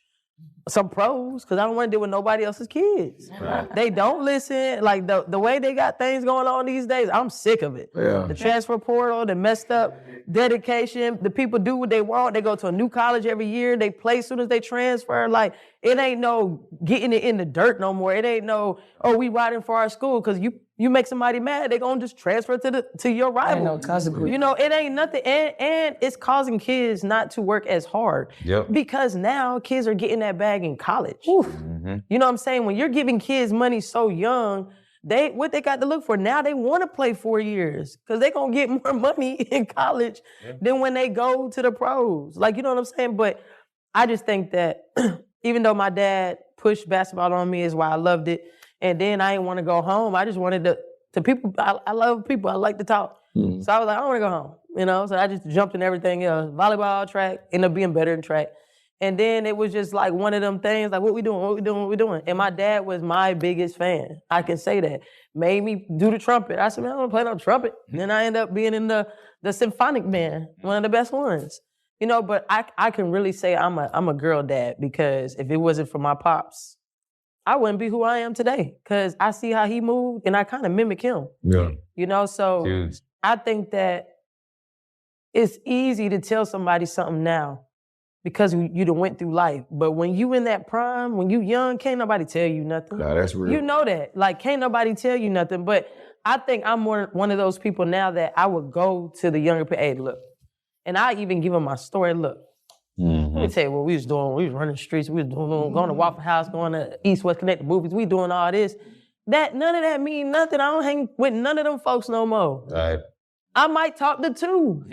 some pros, because I don't want to deal with nobody else's kids. Right. They don't listen. Like, the way they got things going on these days, I'm sick of it. Yeah. The transfer portal, the messed up dedication, the people do what they want. They go to a new college every year. They play as soon as they transfer. Like, it ain't no getting it in the dirt no more. It ain't no, we riding for our school, because you make somebody mad, they gonna just transfer to your rival. Ain't no consequence. You know, it ain't nothing, and it's causing kids not to work as hard. Yep. Because now kids are getting that bag in college. You know what I'm saying? When you're giving kids money so young, what they got to look for now, they want to play 4 years because they're going to get more money in college than when they go to the pros. Like, you know what I'm saying? But I just think that even though my dad pushed basketball on me is why I loved it. And then I didn't want to go home. I just wanted to people, I love people. I like to talk. So I was like, I don't want to go home, you know? So I just jumped in everything else. Volleyball, track, ended up being better in track. And then it was just like one of them things, like, what we doing? And my dad was my biggest fan. I can say that. Made me do the trumpet. I said, man, I don't play no trumpet. And then I ended up being in the symphonic band, one of the best ones. You know, but I can really say I'm a girl dad because if it wasn't for my pops, I wouldn't be who I am today. Because I see how he moved and I kind of mimic him. Yeah. You know, so I think that it's easy to tell somebody something now because you done went through life. But when you in that prime, when you young, can't nobody tell you nothing. Nah, that's real. You know that. Like, can't nobody tell you nothing. But I think I'm one of those people now that I would go to the younger people, hey, look. And I even give them my story, look. Let me tell you what we was doing. We was running the streets. We was doing, going to Waffle House, going to East West Connected Movies. We doing all this. None of that mean nothing. I don't hang with none of them folks no more. Right. I might talk to two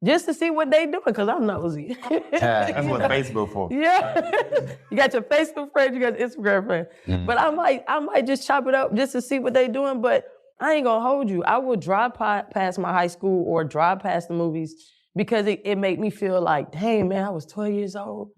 just to see what they doing, because I'm nosy. That's what Facebook for. Yeah. You got your Facebook friends, you got your Instagram friends. But I might just chop it up just to see what they doing, but I ain't gonna hold you. I would drive past my high school or drive past the movies because it made me feel like, dang, man, I was 12 years old.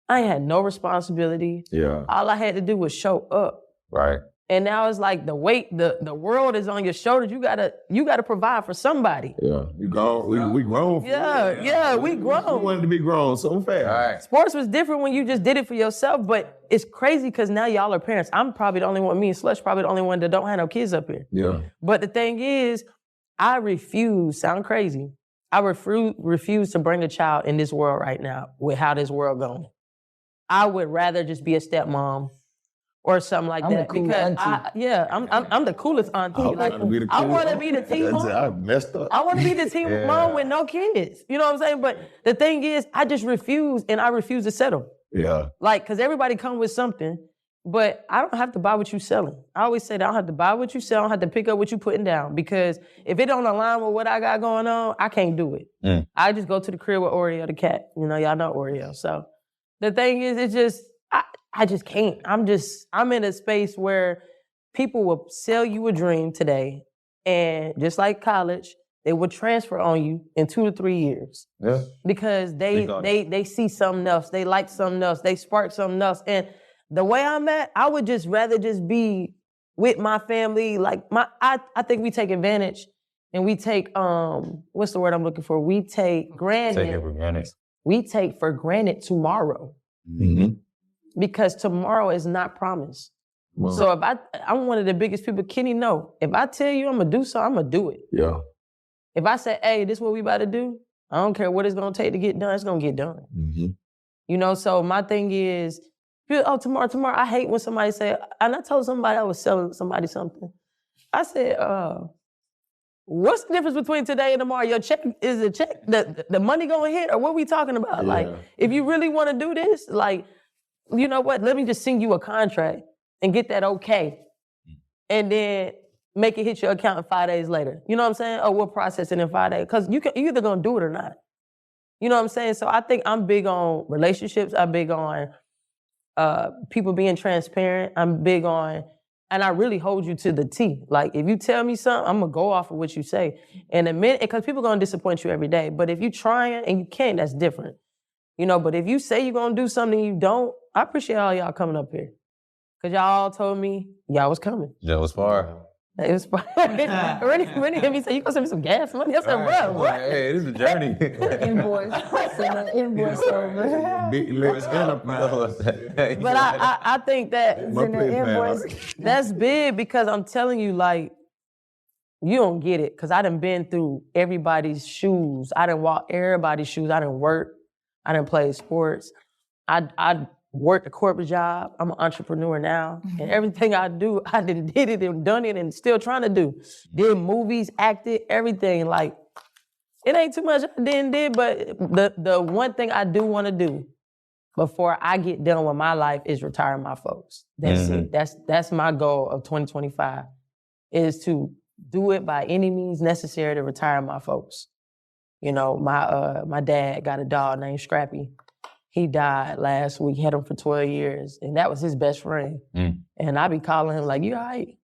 I ain't had no responsibility. Yeah. All I had to do was show up. Right. And now it's like the weight, the world is on your shoulders. You gotta provide for somebody. Yeah. You grown. We grown. Yeah, we grown. We wanted to be grown so fast. Right. Sports was different when you just did it for yourself, but it's crazy because now y'all are parents. I'm probably the only one, me and Slush probably the only one that don't have no kids up here. Yeah. But the thing is, I refuse, sound crazy, I refuse to bring a child in this world right now with how this world going. I would rather just be a stepmom or something like that. Cool because auntie. I'm the coolest auntie. I Like, wanna be the I coolest want to be the team mom. I messed up. I want to be the team mom with no kids. You know what I'm saying? But the thing is, I just refuse, and I refuse to settle. Yeah. Like, because everybody come with something, but I don't have to buy what you selling. I always say that I don't have to buy what you sell, I don't have to pick up what you putting down, because if it don't align with what I got going on, I can't do it. I just go to the crib with Oreo the cat. You know, y'all know Oreo. So the thing is, it's just, I just can't. I'm in a space where people will sell you a dream today, and just like college, they will transfer on you in 2 to 3 years. Yeah. Because they see something else, they like something else, they spark something else. And the way I'm at, I would just rather just be with my family. Like I think we take advantage, and we take what's the word I'm looking for? We take granted. Take it for granted. We take for granted tomorrow. Mm-hmm. Because tomorrow is not promised. Well, So if I'm one of the biggest people, Kenny, no. If I tell you I'm gonna do something, I'm gonna do it. yeah. If I say, hey, this is what we about to do, I don't care what it's gonna take to get done, it's gonna get done. Mm-hmm. You know, so my thing is, tomorrow, I hate when somebody say, and I told somebody I was selling somebody something. I said, what's the difference between today and tomorrow? Your check, is the check, the money gonna hit, or what we talking about? Yeah. Like, if you really wanna do this, like, you know what, let me just send you a contract and get that okay. And then make it hit your account in 5 days later. You know what I'm saying? Or we'll process it in 5 days. Because you're either gonna do it or not. You know what I'm saying? So I think I'm big on relationships. I'm big on people being transparent. I'm big on, and I really hold you to the T. Like, if you tell me something, I'm gonna go off of what you say. And because people are gonna disappoint you every day. But if you trying and you can't, that's different. You know, but if you say you're gonna do something and you don't, I appreciate all y'all coming up here. Cause y'all all told me y'all was coming. That was far. It was fun. Rennie hit me say, you gonna send me some gas money? I said, bro, what? Hey, this is a journey. Invoice. Send an invoice over. Big lips But I think that Send an invoice. that's big, because I'm telling you, like, you don't get it. Cause I done been through everybody's shoes. I done walk everybody's shoes. I done work. I done play sports. I worked a corporate job. I'm an entrepreneur now. And everything I do, I did it and done it and still trying to do. Did movies, acted, everything. Like, it ain't too much I did, but the one thing I do want to do, before I get done with my life is retire my folks. That's it. That's my goal of 2025, is to do it by any means necessary to retire my folks. You know, my dad got a dog named Scrappy. He died last week, had him for 12 years, and that was his best friend. And I be calling him like, you all right?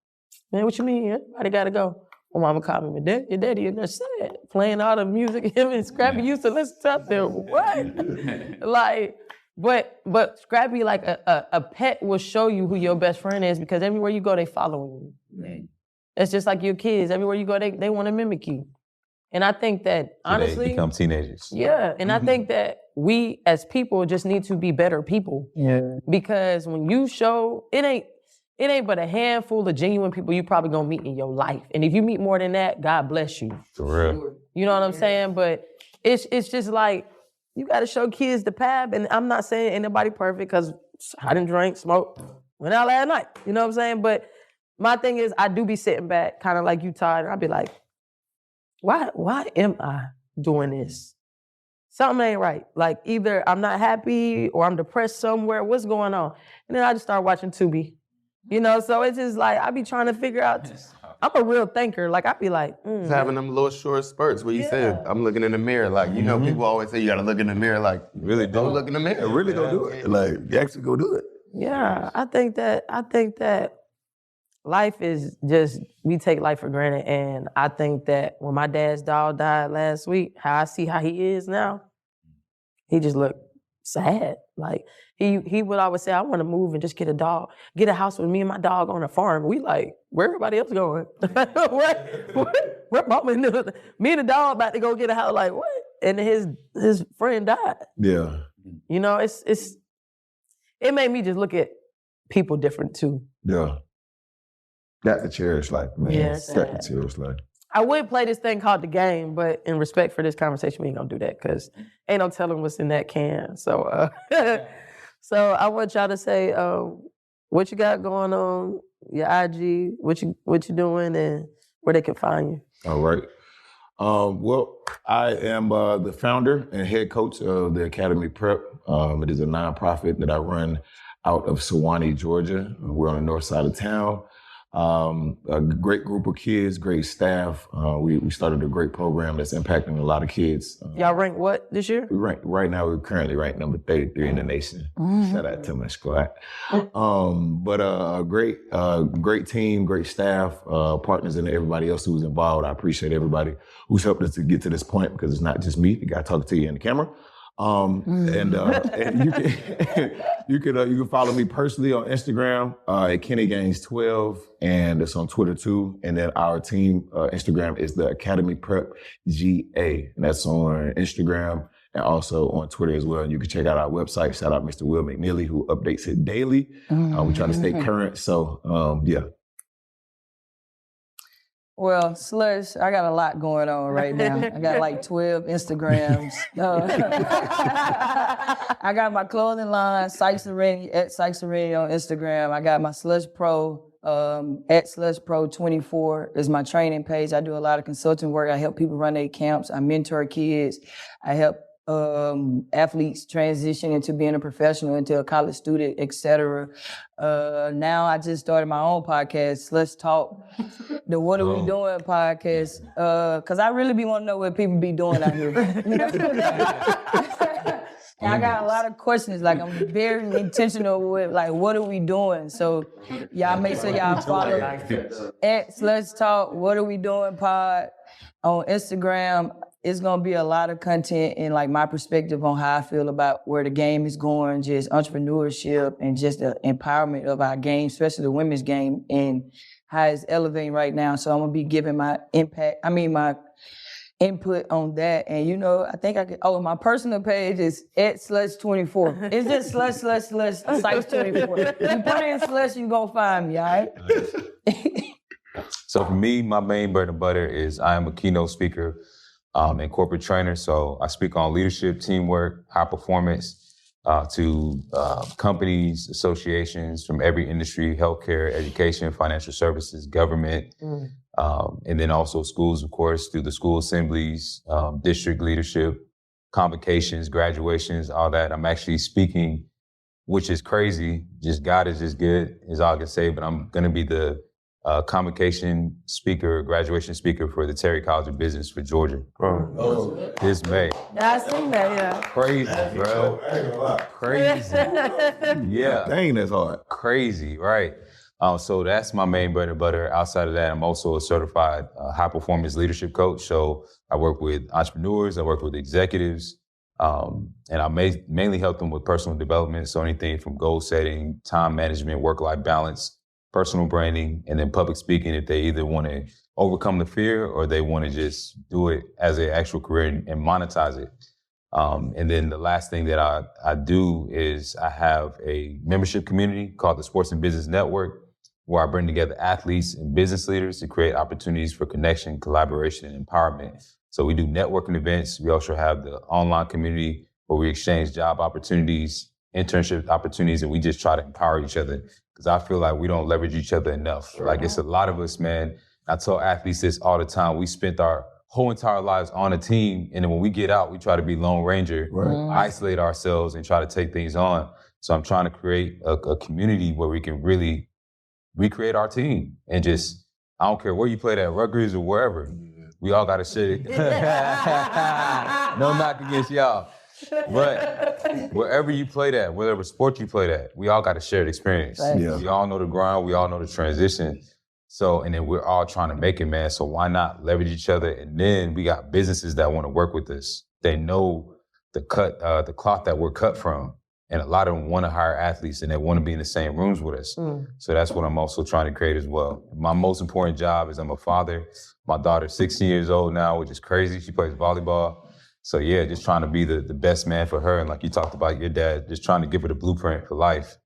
Man, what you mean? Everybody gotta go. My mama called me, your daddy in there sad, playing all the music him and Scrappy used to listen to. I said, what? Like, but Scrappy, like a pet will show you who your best friend is, because everywhere you go, they following you. It's just like your kids. Everywhere you go, they want to mimic you. And I think that, honestly, they become teenagers. Yeah, and I think that we as people just need to be better people. Yeah. Because when you show, it ain't but a handful of genuine people you probably gonna meet in your life. And if you meet more than that, God bless you. For real. You know what I'm saying? But it's just like, you gotta show kids the path. And I'm not saying ain't nobody perfect, because I didn't drink, smoke, went out last night. You know what I'm saying? But my thing is, I do be sitting back, kind of like you, Todd, and I'll be like, why am I doing this? Something ain't right. Like, either I'm not happy or I'm depressed somewhere. What's going on? And then I just start watching Tubi. You know, so it's just like, I be trying to figure out, I'm a real thinker. Like, I be like, Just having them little short spurts where you said, I'm looking in the mirror. Like, you know, people always say you gotta look in the mirror. Like, really don't look in the mirror. Really go do it. Like, you actually go do it. yeah, I think that life is just, we take life for granted. And I think that when my dad's dog died last week, how I see how he is now, he just looked sad. Like, he would always say, I want to move and just get a house with me and my dog on a farm. We like, where everybody else going? Where mama and me and the dog about to go get a house? Like, what? And his friend died. Yeah. You know, it made me just look at people different too. Yeah. Got to cherish life, man. Yes. Got to cherish life. I would play this thing called The Game, but in respect for this conversation, we ain't gonna do that, because ain't no telling what's in that can. So so I want y'all to say what you got going on, your IG, what you doing, and where they can find you. All right. Well, I am the founder and head coach of the Academy Prep. It is a nonprofit that I run out of Sewanee, Georgia. We're on the north side of town. A great group of kids, great staff. We started a great program that's impacting a lot of kids. Y'all ranked what this year? Right now, we're currently ranked number 33 in the nation. Shout out to my squad. But a great team, great staff, partners, and everybody else who's involved. I appreciate everybody who's helped us to get to this point, because it's not just me, the guy talking to you in the camera. And you can follow me personally on Instagram at kennygaines12, and it's on Twitter too. And then our team Instagram is the Academy Prep GA, and that's on Instagram and also on Twitter as well. And you can check out our website. Shout out Mr. Will McNeely, who updates it daily. We try to stay current. So yeah. Well, Slush, I got a lot going on right now. I got like 12 Instagrams. I got my clothing line, Sykes and Rennie, at Sykes and Rennie on Instagram. I got my Slush Pro, at Slush Pro 24 is my training page. I do a lot of consulting work. I help people run their camps. I mentor kids. I help athletes transition into being a professional, into a college student, etc. Now I just started my own podcast, Let's Talk, the What Are We Doing podcast, because I really be want to know what people be doing out here. You know? I got a lot of questions. Like, I'm very intentional with, like, what are we doing? So y'all make sure y'all follow at Let's Talk, What Are We Doing pod on Instagram. It's going to be a lot of content and, like, my perspective on how I feel about where the game is going, just entrepreneurship and just the empowerment of our game, especially the women's game, and how it's elevating right now. So I'm going to be giving my my input on that. And, you know, I think I could, my personal page is at Slush24. It's just Slush, Sykes24. You put in Slush, you're going to find me, all right? So for me, my main bread and butter is I am a keynote speaker and corporate trainer. So I speak on leadership, teamwork, high performance to companies, associations from every industry, healthcare, education, financial services, government, and then also schools, of course, through the school assemblies, district leadership, convocations, graduations, all that. I'm actually speaking, which is crazy. Just God is just good, is all I can say. But I'm going to be the convocation speaker, graduation speaker for the Terry College of Business for Georgia. This May. Yeah, I seen that, yeah. Crazy, bro. Crazy. Yeah. Dang, that's hard. Crazy, right. So that's my main bread and butter. Outside of that, I'm also a certified high-performance leadership coach. So I work with entrepreneurs, I work with executives, and I mainly help them with personal development. So anything from goal setting, time management, work-life balance, personal branding, and then public speaking if they either want to overcome the fear or they want to just do it as an actual career and monetize it. And then the last thing that I do is I have a membership community called the Sports and Business Network, where I bring together athletes and business leaders to create opportunities for connection, collaboration, and empowerment. So we do networking events. We also have the online community where we exchange job opportunities, internship opportunities, and we just try to empower each other. Because I feel like we don't leverage each other enough. Like it's a lot of us, man. I tell athletes this all the time. We spent our whole entire lives on a team, and then when we get out, we try to be Lone Ranger, isolate ourselves, and try to take things on. So I'm trying to create a community where we can really recreate our team and just, I don't care where you played at, Rutgers or wherever, we all got to share it. No knock against y'all. But wherever you played at, whatever sport you played at, we all got a shared experience. Right. Yeah. We all know the grind, we all know the transition. So, and then we're all trying to make it, man. So why not leverage each other? And then we got businesses that want to work with us. They know the cloth that we're cut from. And a lot of them want to hire athletes and they want to be in the same rooms with us. So that's what I'm also trying to create as well. My most important job is I'm a father. My daughter's 16 years old now, which is crazy. She plays volleyball. So yeah, just trying to be the best man for her. And like you talked about your dad, just trying to give her the blueprint for life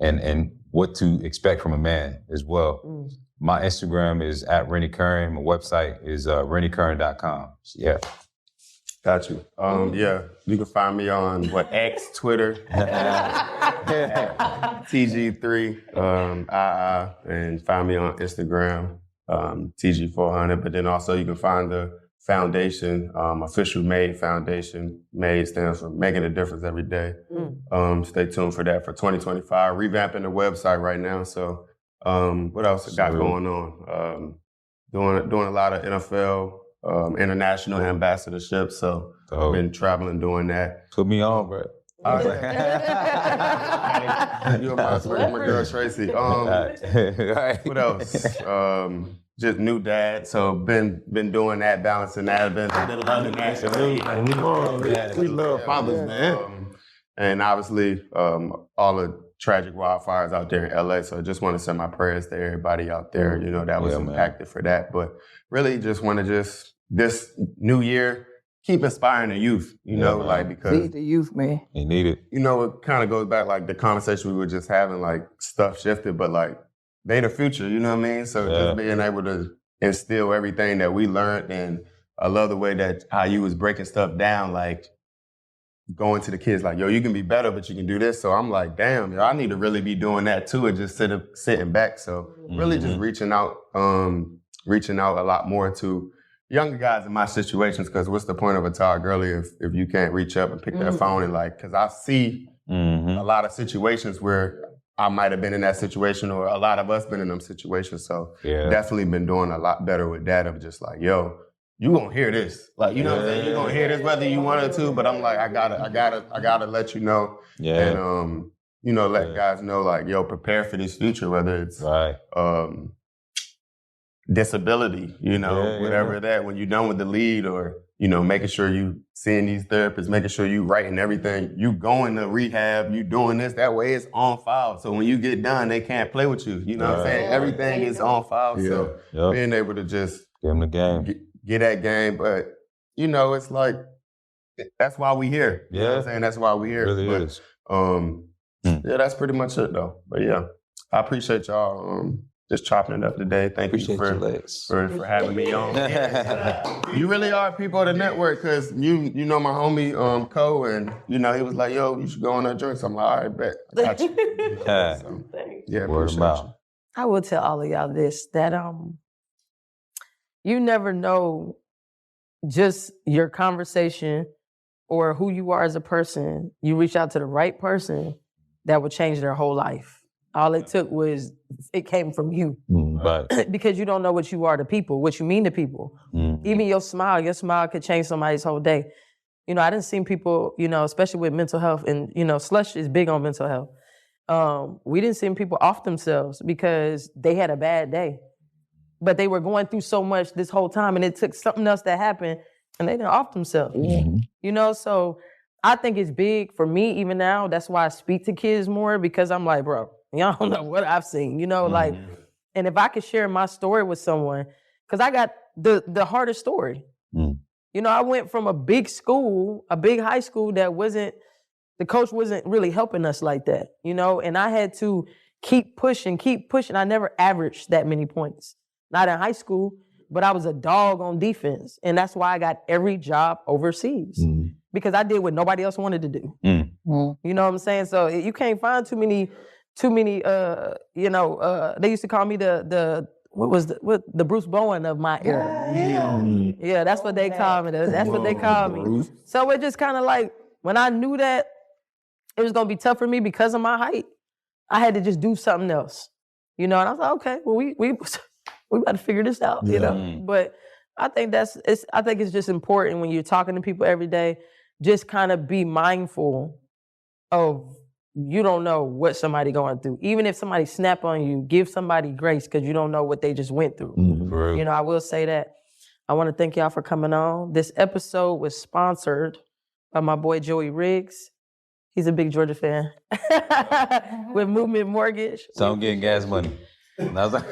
and what to expect from a man as well. My Instagram is at Rennie Curran. My website is renniecurran.com. So, yeah. Got you. Yeah, you can find me on X, Twitter, TG3, and find me on Instagram, TG400. But then also you can find the foundation, official MADE Foundation. MADE stands for Making a Difference Every Day. Stay tuned for that for 2025. Revamping the website right now. So what else I got going on? Doing a lot of NFL. International ambassadorship, so I've been traveling doing that. Put me on, bro. You my girl Tracy. What else? Just new dad, so been doing that, balancing that. Been a little other national. We love fathers, man. And obviously, all the tragic wildfires out there in LA. So I just want to send my prayers to everybody out there, that was impacted for that. But really just want to this new year, keep inspiring the youth, because Lead the youth, man. You need it. it kind of goes back like the conversation we were just having, like stuff shifted, but like they the future, you know what I mean? So just being able to instill everything that we learned. And I love the way that how you was breaking stuff down, like going to the kids like, yo, you can be better, but you can do this. So I'm like, damn, I need to really be doing that too and just sitting back. So really just reaching out a lot more to younger guys in my situations, because what's the point of a Todd Gurley if you can't reach up and pick that phone and because I see a lot of situations where I might have been in that situation or a lot of us been in them situations. So definitely been doing a lot better with that of just like, yo, you gonna hear this. Like, you know what I'm saying? You gonna hear this whether you wanted to, but I'm like, I gotta let you know. Yeah. And let guys know like, yo, prepare for this future, whether it's disability, whatever that, when you're done with the lead or, making sure you seeing these therapists, making sure you writing everything, you going to rehab, you doing this, that way it's on file. So when you get done, they can't play with you. You know what I'm saying? Everything is on file. So being able to just give them the game. Get that game. But, it's like, that's why we here. You know what I'm saying? That's why we here. It really is. That's pretty much it though. But yeah, I appreciate y'all. Just chopping it up today. Thank you for having me on. You really are people of the network, because you know my homie Cole, and he was like, yo, you should go on that joint. So I'm like, all right, bet. I got you. Word of mouth. I will tell all of y'all this, that you never know just your conversation or who you are as a person, you reach out to the right person that would change their whole life. All it took was, it came from you. But Because you don't know what you are to people, what you mean to people. Even your smile could change somebody's whole day. You know, I didn't see people, you know, especially with mental health, and, you know, Slush is big on mental health. We didn't see people off themselves because they had a bad day. But they were going through so much this whole time, and it took something else to happen, and they didn't off themselves. You know, so I think it's big for me even now. That's why I speak to kids more, because I'm like, bro, y'all don't know what I've seen, you know, like, and if I could share my story with someone, because I got the hardest story. You know, I went from a big school, a big high school that the coach wasn't really helping us like that, you know, and I had to keep pushing. I never averaged that many points. Not in high school, but I was a dog on defense. And that's why I got every job overseas, because I did what nobody else wanted to do. You know what I'm saying? So you can't find too many, you know, they used to call me the Bruce Bowen of my era. Yeah, that's what they call me. That's what they call me. So it just kind of like, when I knew that it was going to be tough for me because of my height, I had to just do something else. You know, and I was like, okay, well, we got to figure this out, you know? But I think it's just important when you're talking to people every day, just kind of be mindful of, you don't know what somebody going through. Even if somebody snap on you, give somebody grace, because you don't know what they just went through. You know, I will say that. I want to thank y'all for coming on. This episode was sponsored by my boy Joey Riggs. He's a big Georgia fan. With Movement Mortgage. So I'm getting gas money. And I was like,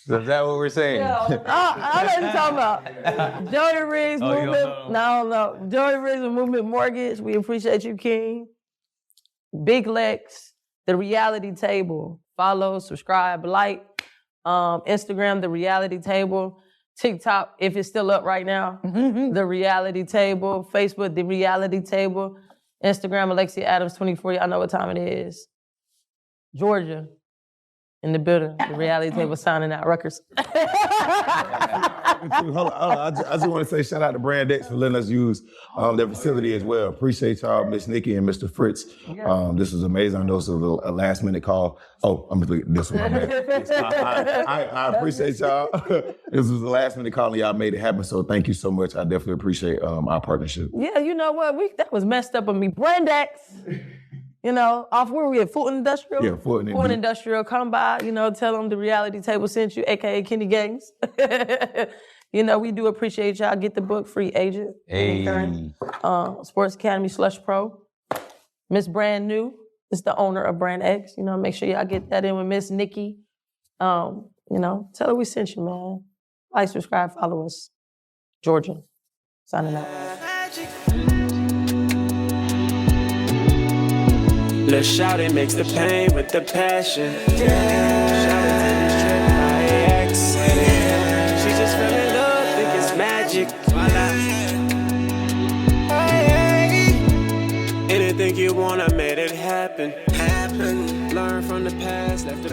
is that what we're saying? I know what you're talking about. Joey Riggs, Movement. No. Joey Riggs with Movement Mortgage. We appreciate you, King. Big Lex, The Reality Table. Follow, subscribe, like. Instagram, The Reality Table. TikTok, if it's still up right now, The Reality Table. Facebook, The Reality Table. Instagram, Alexia Adams 24. I know what time it is. Georgia in the building. The Reality Table signing out. Rutgers. Hold on. I just want to say shout out to Brand X for letting us use their facility as well. Appreciate y'all, Miss Nikki and Mr. Fritz. This was amazing. I know it's a last minute call. Oh, I'm gonna this one. I appreciate y'all. This was a last minute call and y'all made it happen. So thank you so much. I definitely appreciate our partnership. Yeah, you know what? That was messed up on me. Brand X. You know, off where we at? Fulton Industrial? Yeah, Fulton Industrial. Come by, you know, tell them The Reality Table sent you, a.k.a. kennygaines. You know, we do appreciate y'all. Get the book, Free Agent. Hey. Sports Academy Slush Pro. Miss Brand New is the owner of Brand X. You know, make sure y'all get that in with Miss Nikki. You know, tell her we sent you, man. Like, subscribe, follow us. Georgia. Signing out. Let's shout it, mix the pain with the passion. Shout it to this trip by accident. She just fell in love, think it's magic. Anything you want, I made it happen. Learn from the past, left the